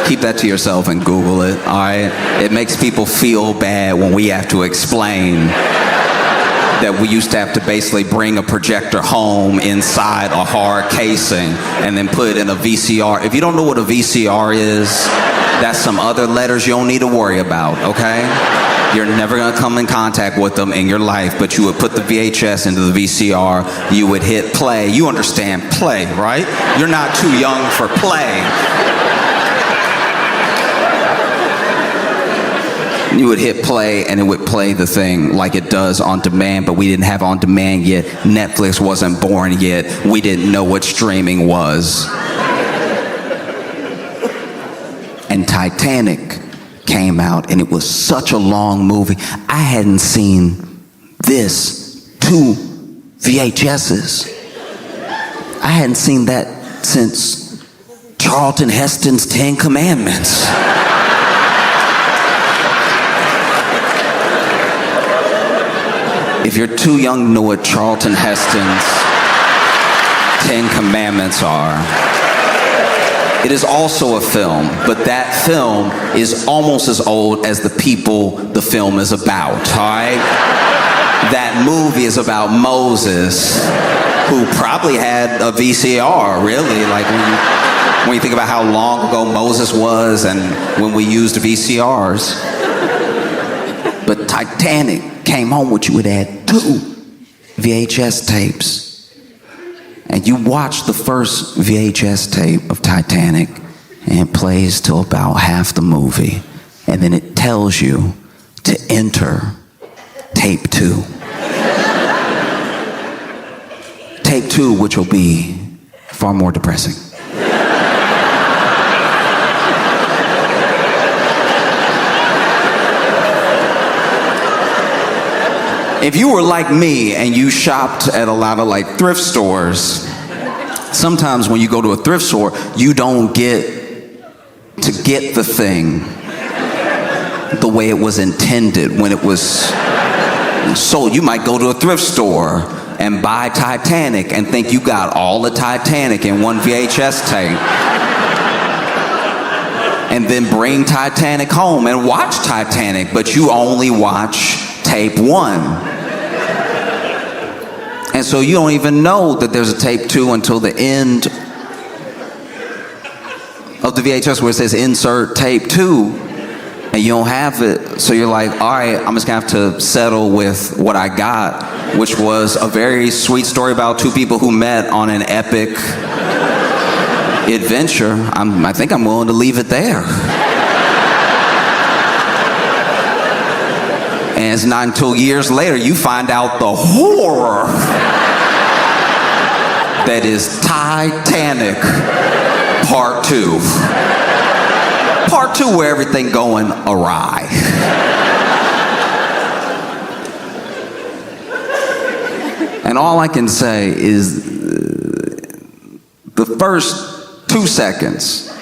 Keep that to yourself and Google it, all right? It makes people feel bad when we have to explain that we used to have to basically bring a projector home inside a hard casing and then put it in a VCR. If you don't know what a VCR is, that's some other letters you don't need to worry about, okay? You're never gonna come in contact with them in your life, but you would put the VHS into the VCR, you would hit play. You understand play, right? You're not too young for play. You would hit play and it would play the thing like it does on demand, but we didn't have on demand yet. Netflix wasn't born yet. We didn't know what streaming was. And Titanic came out and it was such a long movie. I hadn't seen this 2 VHSs. I hadn't seen that since Charlton Heston's 10 Commandments. If you're too young to know what Charlton Heston's 10 Commandments are, it is also a film, but that film is almost as old as the people the film is about, all right? That movie is about Moses, who probably had a VCR, really, like when you think about how long ago Moses was and when we used VCRs. But Titanic came home with you, it had 2 VHS tapes. And you watch the first VHS tape of Titanic and it plays till about half the movie. And then it tells you to enter tape 2. Tape 2, which will be far more depressing. If you were like me and you shopped at a lot of like thrift stores, sometimes when you go to a thrift store, you don't get to get the thing the way it was intended when it was sold. You might go to a thrift store and buy Titanic and think you got all the Titanic in one VHS tape. And then bring Titanic home and watch Titanic, but you only watch tape 1. And so you don't even know that there's a tape 2 until the end of the VHS where it says insert tape 2 and you don't have it. So you're like, all right, I'm just gonna have to settle with what I got, which was a very sweet story about 2 people who met on an epic adventure. I think I'm willing to leave it there. And it's not until years later you find out the horror that is Titanic Part 2. Part 2 where everything going awry. And all I can say is the first 2 seconds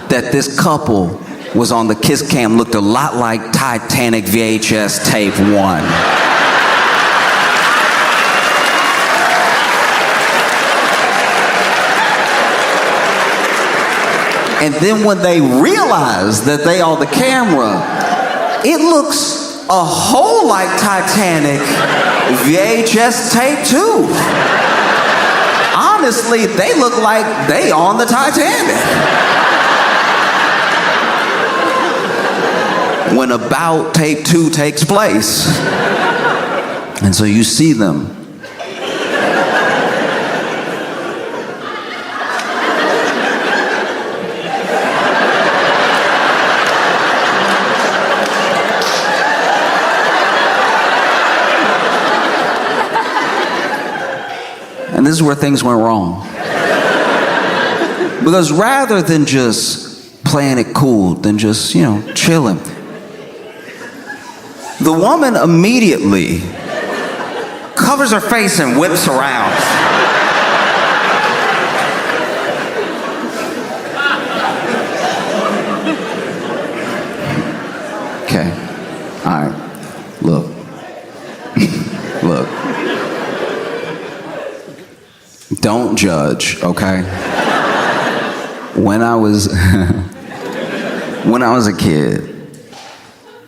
that this couple was on the kiss cam looked a lot like Titanic VHS tape 1. And then when they realize that they are the camera, it looks a whole like Titanic VHS tape 2. Honestly, they look like they on the Titanic. When about tape 2 takes place. And so you see them. And this is where things went wrong. Because rather than just playing it cool than just, chilling. The woman immediately covers her face and whips around. Okay. All right. Look. Look. Don't judge, okay? When I was a kid,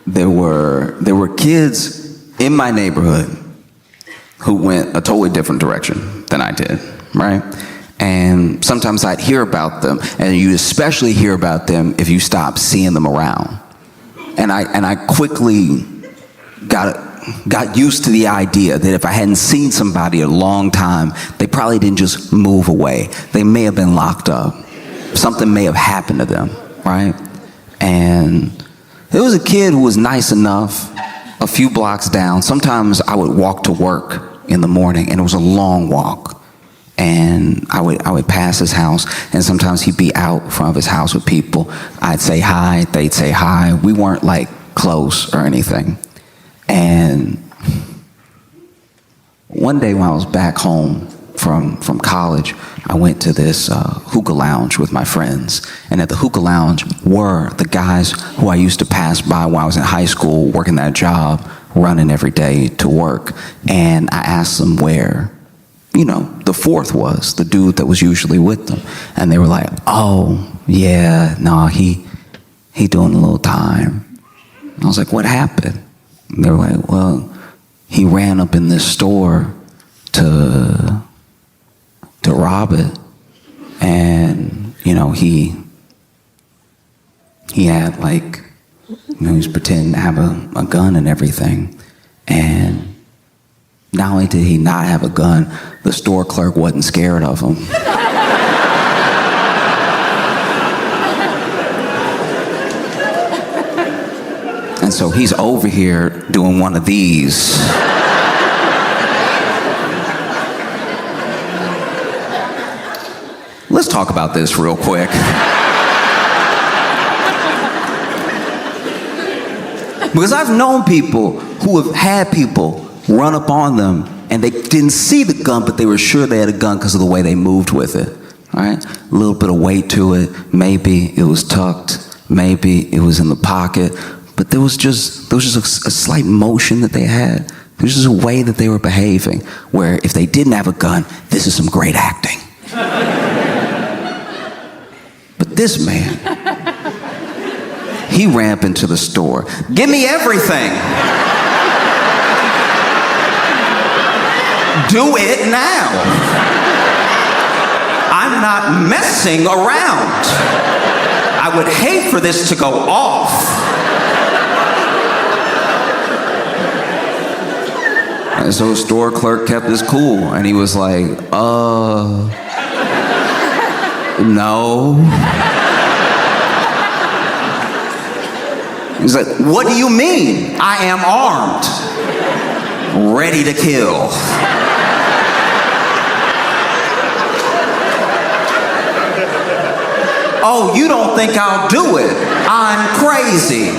there were kids in my neighborhood who went a totally different direction than I did, right? And sometimes I'd hear about them, and you especially hear about them if you stop seeing them around. And I quickly got used to the idea that if I hadn't seen somebody a long time, they probably didn't just move away. They may have been locked up. Something may have happened to them, right? And there was a kid who was nice enough a few blocks down. Sometimes I would walk to work in the morning, and it was a long walk. And I would pass his house, and sometimes he'd be out front of his house with people. I'd say hi, they'd say hi. We weren't like close or anything. And one day when I was back home from college, I went to this hookah lounge with my friends. And at the hookah lounge were the guys who I used to pass by when I was in high school, working that job, running every day to work. And I asked them where, the fourth was, the dude that was usually with them. And they were like, oh, yeah, no, he doing a little time. And I was like, what happened? And they were like, well, he ran up in this store to rob it. And, he had he was pretending to have a gun and everything. And not only did he not have a gun, the store clerk wasn't scared of him. And so he's over here doing one of these. Let's talk about this real quick. Because I've known people who have had people run up on them and they didn't see the gun, but they were sure they had a gun because of the way they moved with it. Right? A little bit of weight to it. Maybe it was tucked. Maybe it was in the pocket. But there was just a slight motion that they had. There was just a way that they were behaving where if they didn't have a gun, this is some great acting. But this man, he ran up into the store. Give me everything. Do it now. I'm not messing around. I would hate for this to go off. And so the store clerk kept his cool, and he was like, no. He's like, what do you mean? I am armed, ready to kill. Oh, you don't think I'll do it? I'm crazy.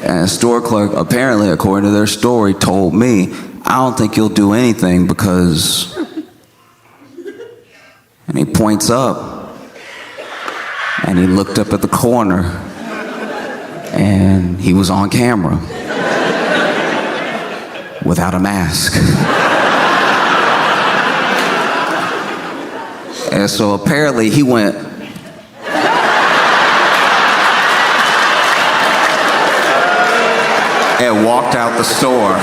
And the store clerk, apparently, according to their story, told me, I don't think you'll do anything because... And he points up, and he looked up at the corner, and he was on camera without a mask. And so apparently he went, and walked out the store.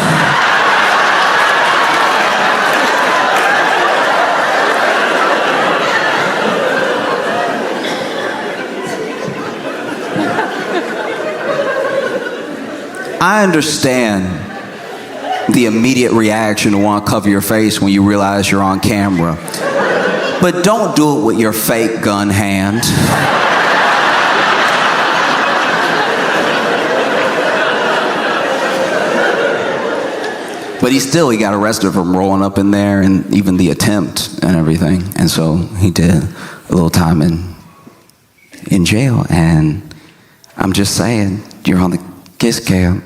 I understand the immediate reaction to want to cover your face when you realize you're on camera. But don't do it with your fake gun hand. But he got arrested from rolling up in there and even the attempt. and everything. And so he did a little time in jail. And I'm just saying, you're on the kiss cam,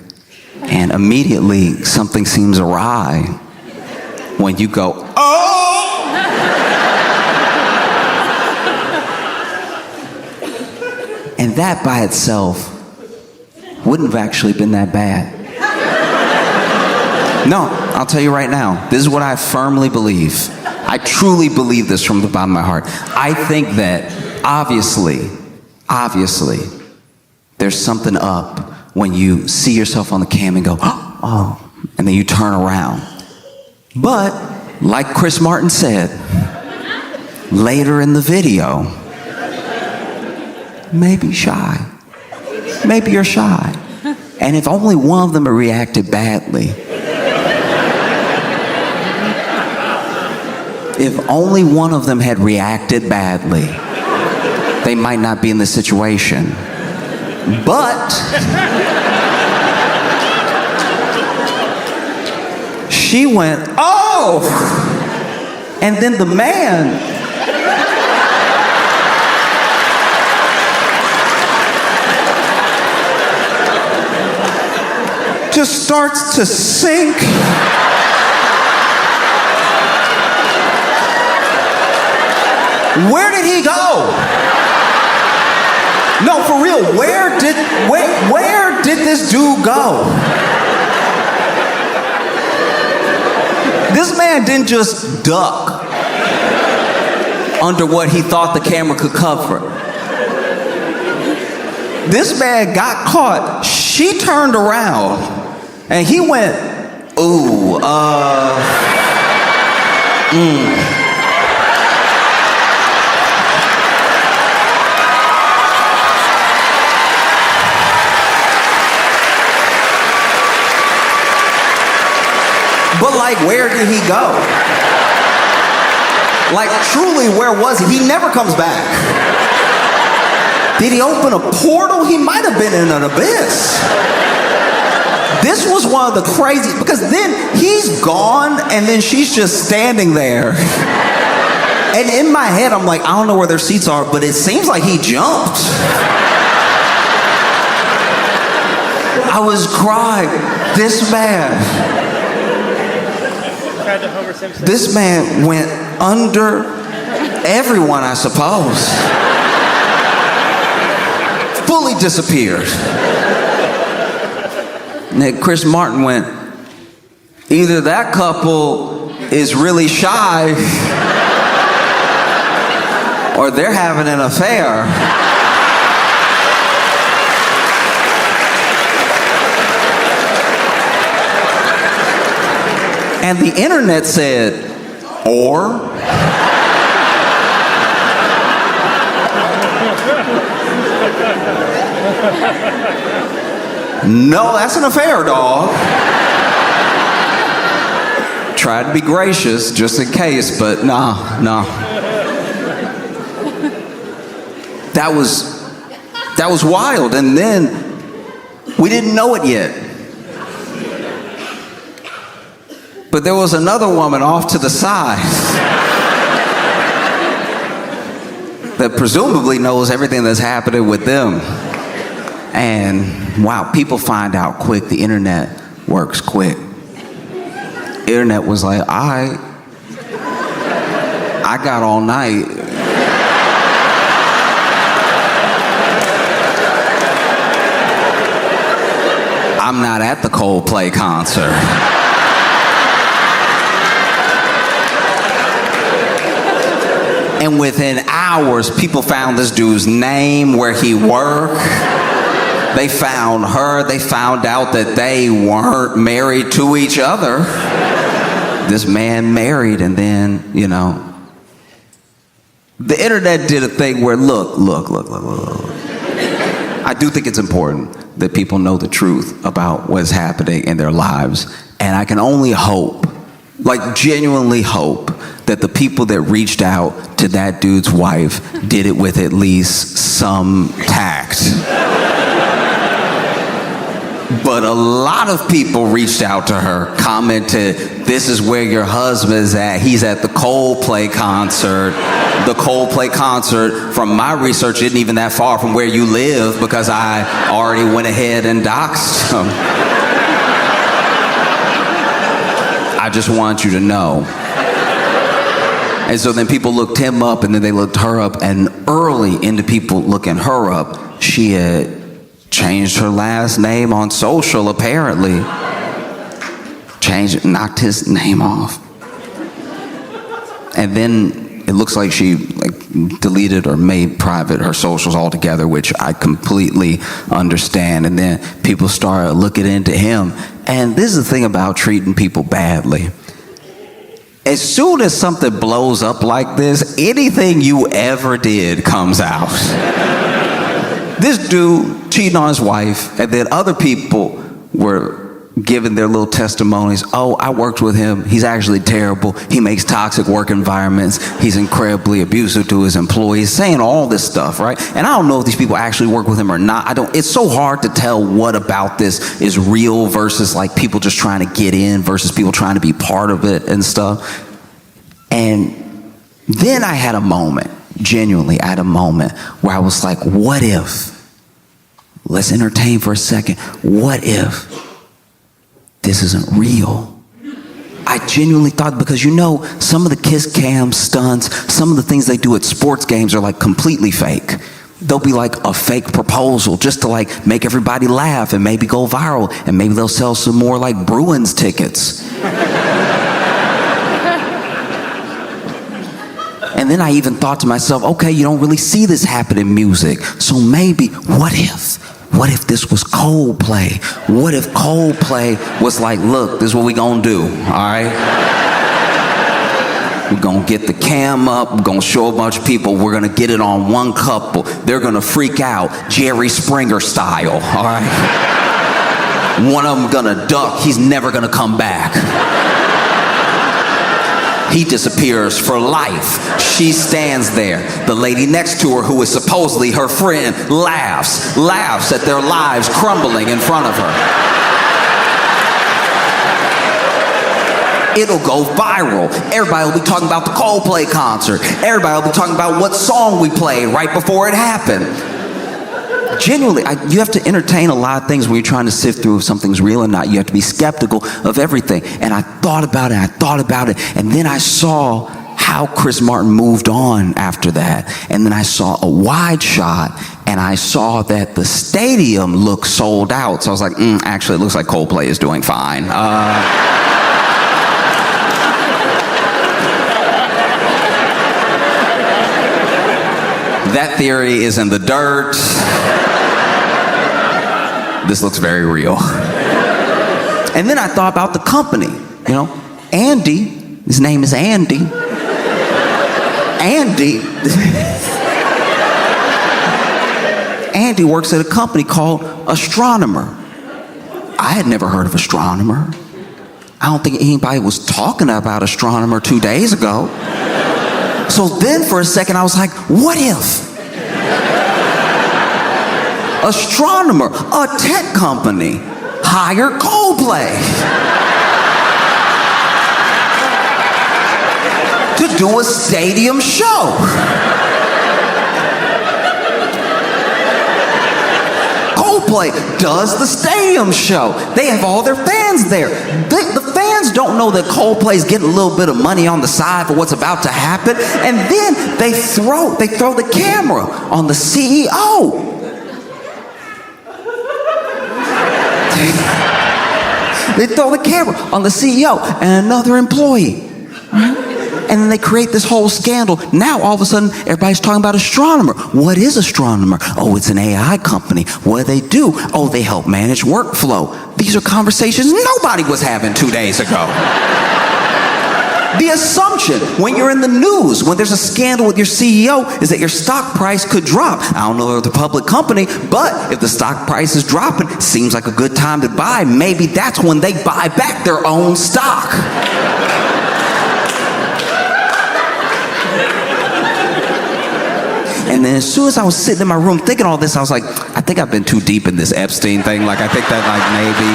and immediately something seems awry when you go, oh! And that by itself wouldn't have actually been that bad. No, I'll tell you right now, this is what I firmly believe. I truly believe this from the bottom of my heart. I think that obviously, there's something up when you see yourself on the cam and go, oh, and then you turn around. But, like Chris Martin said, later in the video, maybe shy. Maybe you're shy. And if only one of them had reacted badly, if only one of them had reacted badly, they might not be in this situation. But she went, oh! And then the man just starts to sink. Where did he go? No, for real, where did this dude go? This man didn't just duck under what he thought the camera could cover. This man got caught. She turned around and he went, ooh, But like, where did he go? Like, truly, where was he? He never comes back. Did he open a portal? He might have been in an abyss. This was one of the crazy, because then he's gone and then she's just standing there. And in my head, I'm like, I don't know where their seats are, but it seems like he jumped. I was crying. This man went under everyone, I suppose. Fully disappeared. And then Chris Martin went, either that couple is really shy or they're having an affair. And the internet said, or? No, that's an affair, dog. Tried to be gracious just in case, but no. That was wild. And then we didn't know it yet. But there was another woman off to the side that presumably knows everything that's happening with them. And wow, people find out quick. The internet works quick. Internet was like, I got all night. I'm not at the Coldplay concert. And within hours, people found this dude's name, where he worked. They found her. They found out that they weren't married to each other. This man married, and then, you know, the internet did a thing where, look. I do think it's important that people know the truth about what's happening in their lives. And I can only hope, like genuinely hope, that the people that reached out to that dude's wife did it with at least some tact. But a lot of people reached out to her, commented, "This is where your husband's at. He's at the Coldplay concert." The Coldplay concert, from my research, isn't even that far from where you live because I already went ahead and doxed him. I just want you to know. And so then people looked him up, and then they looked her up, and early into people looking her up, she had changed her last name on social, apparently. Knocked his name off. And then it looks like she deleted or made private her socials altogether, which I completely understand. And then people started looking into him. And this is the thing about treating people badly. As soon as something blows up like this, anything you ever did comes out. This dude cheating on his wife, and then other people were giving their little testimonies. "Oh, I worked with him. He's actually terrible. He makes toxic work environments. He's incredibly abusive to his employees," saying all this stuff, right? And I don't know if these people actually work with him or not. It's so hard to tell what about this is real versus like people just trying to get in versus people trying to be part of it and stuff. And then I had a moment, genuinely, I had a moment where I was like, what if? Let's entertain for a second. What if this isn't real? I genuinely thought, because some of the kiss cam stunts, some of the things they do at sports games are like completely fake. They'll be like a fake proposal just to like make everybody laugh and maybe go viral, and maybe they'll sell some more like Bruins tickets. And then I even thought to myself, okay, you don't really see this happen in music, so maybe, what if this was Coldplay? What if Coldplay was like, look, this is what we gonna do, all right? We're gonna get the cam up, we're gonna show a bunch of people, we're gonna get it on one couple, they're gonna freak out, Jerry Springer style, all right? One of them gonna duck, he's never gonna come back. He disappears for life. She stands there. The lady next to her, who is supposedly her friend, laughs at their lives crumbling in front of her. It'll go viral. Everybody will be talking about the Coldplay concert. Everybody will be talking about what song we played right before it happened. Genuinely, you have to entertain a lot of things when you're trying to sift through if something's real or not. You have to be skeptical of everything. And I thought about it, and then I saw how Chris Martin moved on after that. And then I saw a wide shot, and I saw that the stadium looked sold out. So I was like, actually, it looks like Coldplay is doing fine. That theory is in the dirt. This looks very real. And then I thought about the company. Andy, his name is Andy. Andy works at a company called Astronomer. I had never heard of Astronomer. I don't think anybody was talking about Astronomer 2 days ago. So then for a second I was like, what if? Astronomer, a tech company, hire Coldplay to do a stadium show. Coldplay does the stadium show. They have all their fans there. The fans don't know that Coldplay's getting a little bit of money on the side for what's about to happen. And then they throw the camera on the CEO. They throw the camera on the CEO and another employee. And then they create this whole scandal. Now, all of a sudden, everybody's talking about Astronomer. What is Astronomer? Oh, it's an AI company. What do they do? Oh, they help manage workflow. These are conversations nobody was having 2 days ago. The assumption when you're in the news, when there's a scandal with your CEO, is that your stock price could drop. I don't know if it's a public company, but if the stock price is dropping, it seems like a good time to buy. Maybe that's when they buy back their own stock. And then as soon as I was sitting in my room thinking all this, I was like, I think I've been too deep in this Epstein thing. Like, I think that like maybe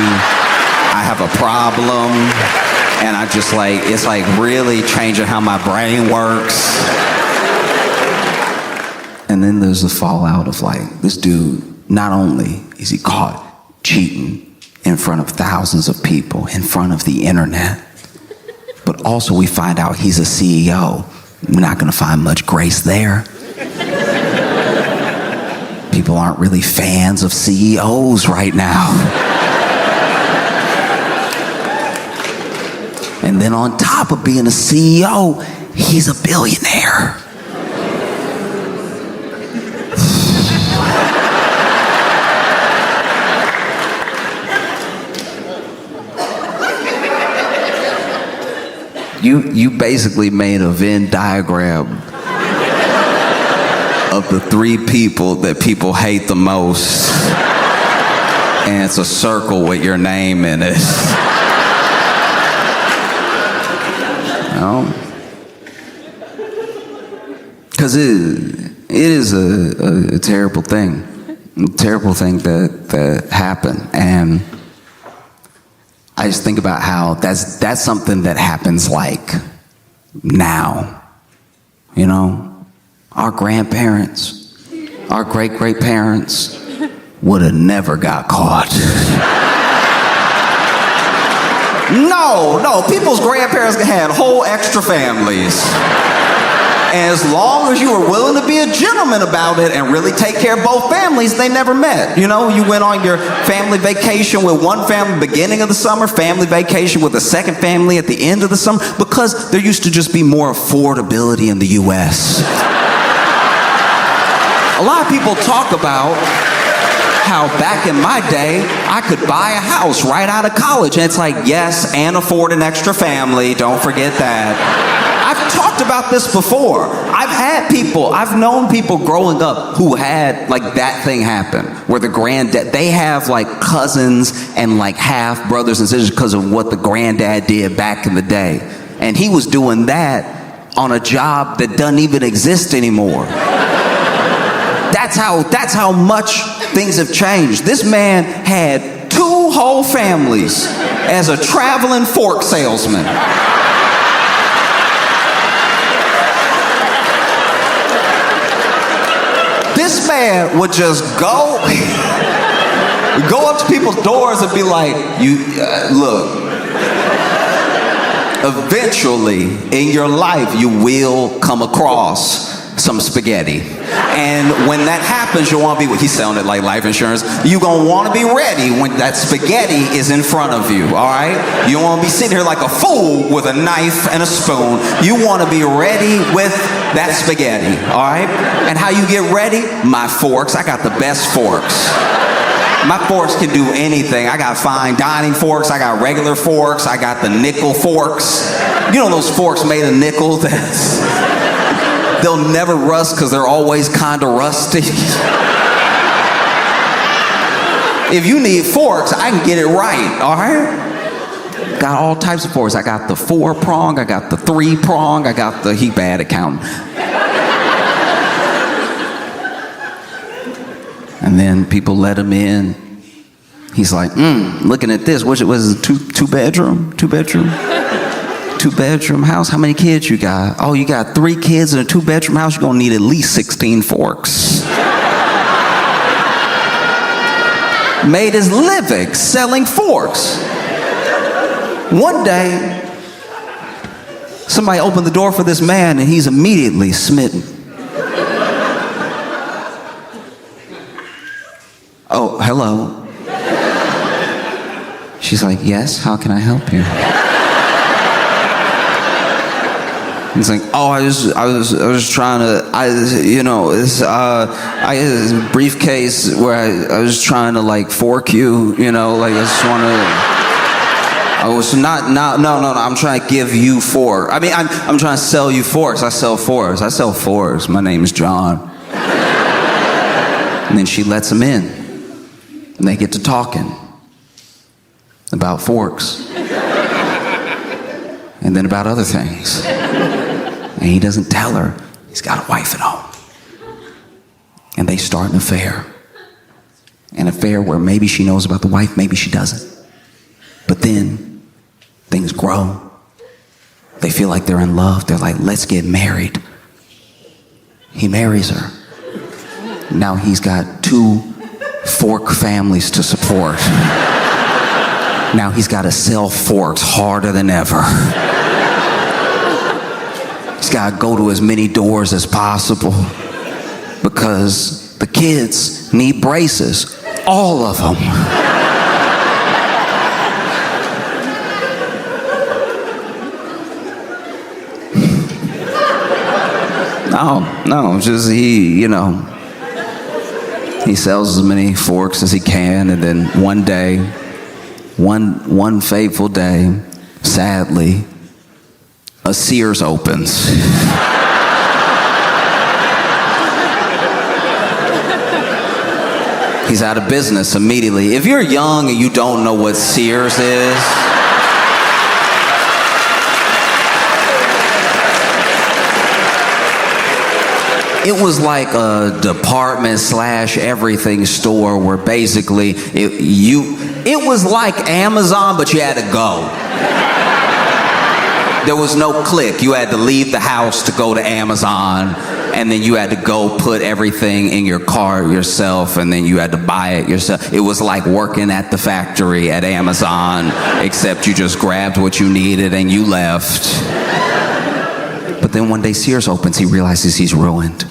I have a problem. And I just like, it's like really changing how my brain works. And then there's the fallout of like, this dude, not only is he caught cheating in front of thousands of people, in front of the internet, but also we find out he's a CEO. We're not gonna find much grace there. People aren't really fans of CEOs right now. And then on top of being a CEO, he's a billionaire. You basically made a Venn diagram of the three people that people hate the most. And it's a circle with your name in it. You know? Because it is a terrible thing. A terrible thing that happened. And I just think about how that's something that happens like now. You know? Our grandparents, our great-great-parents would have never got caught. No, people's grandparents had whole extra families. And as long as you were willing to be a gentleman about it and really take care of both families, they never met. You know, you went on your family vacation with one family beginning of the summer, family vacation with the second family at the end of the summer, because there used to just be more affordability in the U.S. A lot of people talk about how back in my day, I could buy a house right out of college. And it's like, yes, and afford an extra family. Don't forget that. I've talked about this before. I've known people growing up who had like that thing happen, where the granddad, they have like cousins and like half brothers and sisters because of what the granddad did back in the day. And he was doing that on a job that doesn't even exist anymore. That's how much things have changed. This man had 2 whole families as a traveling fork salesman. This man would just go up to people's doors and be like, look, eventually in your life you will come across some spaghetti. And when that happens, you'll want to be, he sounded like life insurance, you're going to want to be ready when that spaghetti is in front of you, all right? You don't want to be sitting here like a fool with a knife and a spoon. You want to be ready with that spaghetti, all right? And how you get ready? My forks. I got the best forks. My forks can do anything. I got fine dining forks. I got regular forks. I got the nickel forks. You know those forks made of nickel they'll never rust because they're always kind of rusty. If you need forks, I can get it right, all right? Got all types of forks. I got the 4-prong, I got the 3-prong, I got he bad at counting. And then people let him in. He's like, looking at this, what was it, two bedroom? 2-bedroom house? How many kids you got? Oh, you got 3 kids in a 2-bedroom house? You're gonna need at least 16 forks. Made his living selling forks. One day, somebody opened the door for this man and he's immediately smitten. Oh, hello. She's like, yes, how can I help you? He's like, oh, I was trying to, I had a briefcase where I was trying to like fork you, like I just want to, no, I'm trying to give you fork. I mean, I'm trying to sell you forks. I sell forks. My name is John. And then she lets him in. And they get to talking about forks. And then about other things. And he doesn't tell her he's got a wife at home. and they start an affair. An affair where maybe she knows about the wife, maybe she doesn't. But then things grow. They feel like they're in love. They're like, let's get married. He marries her. Now he's got 2 fork families to support. Now he's got to sell forks harder than ever. He's got to go to as many doors as possible because the kids need braces. All of them. No, just he sells as many forks as he can, and then one day, one fateful day, sadly, a Sears opens. He's out of business immediately. If you're young and you don't know what Sears is, it was like a department / everything store where basically it was like Amazon, but you had to go. There was no click. You had to leave the house to go to Amazon, and then you had to go put everything in your cart yourself, and then you had to buy it yourself. It was like working at the factory at Amazon, except you just grabbed what you needed and you left. But then one day Sears opens, he realizes he's ruined.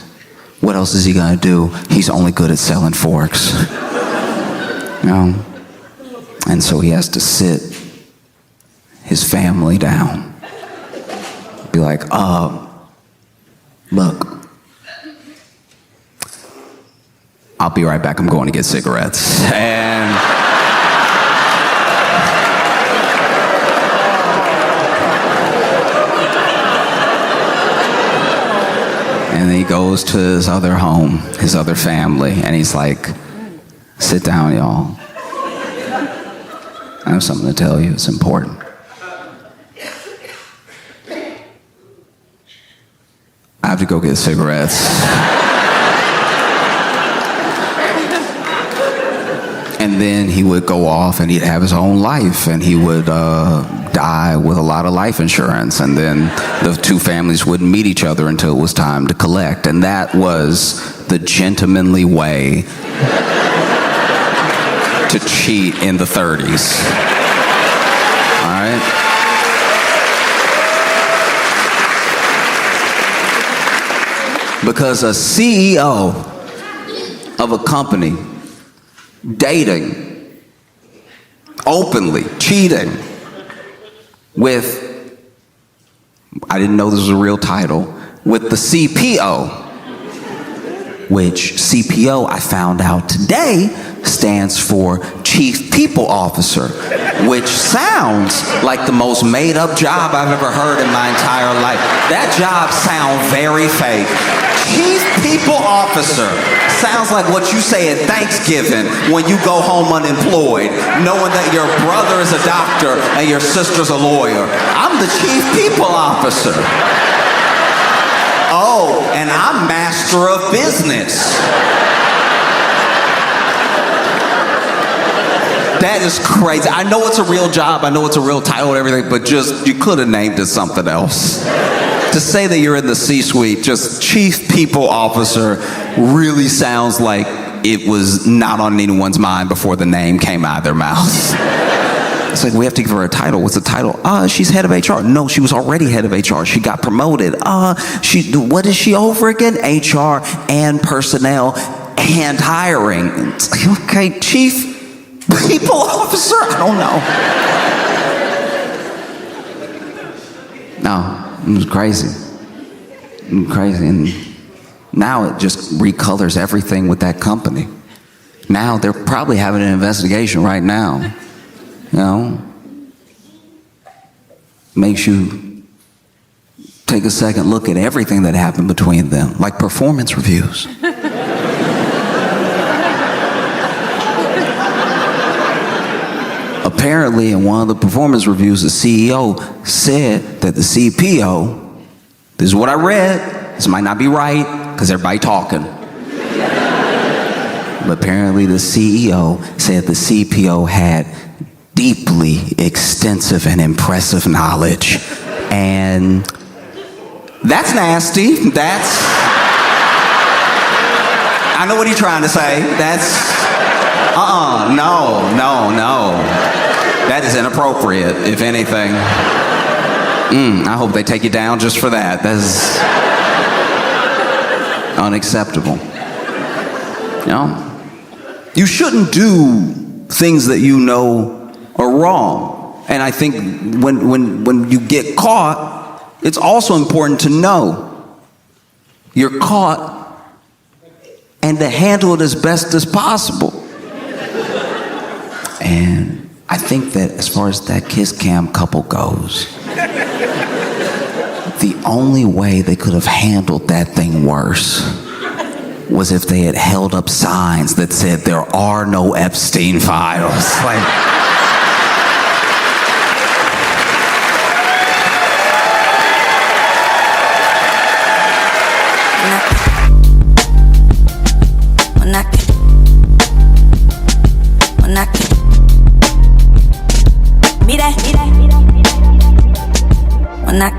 What else is he gonna do? He's only good at selling forks. And so he has to sit his family down. Be like, look, I'll be right back. I'm going to get cigarettes. And then he goes to his other home, his other family, and he's like, sit down, y'all. I have something to tell you. It's important. I have to go get cigarettes. And then he would go off and he'd have his own life, and he would die with a lot of life insurance, and then the 2 families wouldn't meet each other until it was time to collect. And that was the gentlemanly way to cheat in the 30s. All right? Because a CEO of a company dating, openly cheating with, I didn't know this was a real title, with the CPO, which CPO, I found out today, stands for Chief People Officer, which sounds like the most made up job I've ever heard in my entire life. That job sounds very fake. Chief People Officer sounds like what you say at Thanksgiving when you go home unemployed, knowing that your brother is a doctor and your sister's a lawyer. I'm the Chief People Officer. Oh, and I'm Master of Business. That is crazy. I know it's a real job, I know it's a real title and everything, but just, you could have named it something else. To say that you're in the C-suite, just Chief People Officer, really sounds like it was not on anyone's mind before the name came out of their mouth. It's like, we have to give her a title. What's the title? She's head of HR. No, she was already head of HR. She got promoted. What is she over again? HR and personnel and hiring. It's like, okay, Chief People Officer? I don't know. No. It was crazy. And now it just recolors everything with that company. Now they're probably having an investigation right now. Makes you take a second look at everything that happened between them, like performance reviews. Apparently, in one of the performance reviews, the CEO said that the CPO, this is what I read, this might not be right, because everybody talking. But apparently the CEO said the CPO had deeply extensive and impressive knowledge. And that's nasty. I know what he's trying to say. No. That is inappropriate, if anything. I hope they take you down just for that. That's unacceptable. You shouldn't do things that you know are wrong. And I think when you get caught, it's also important to know you're caught and to handle it as best as possible. And I think that as far as that Kiss Cam couple goes, the only way they could have handled that thing worse was if they had held up signs that said there are no Epstein files. When I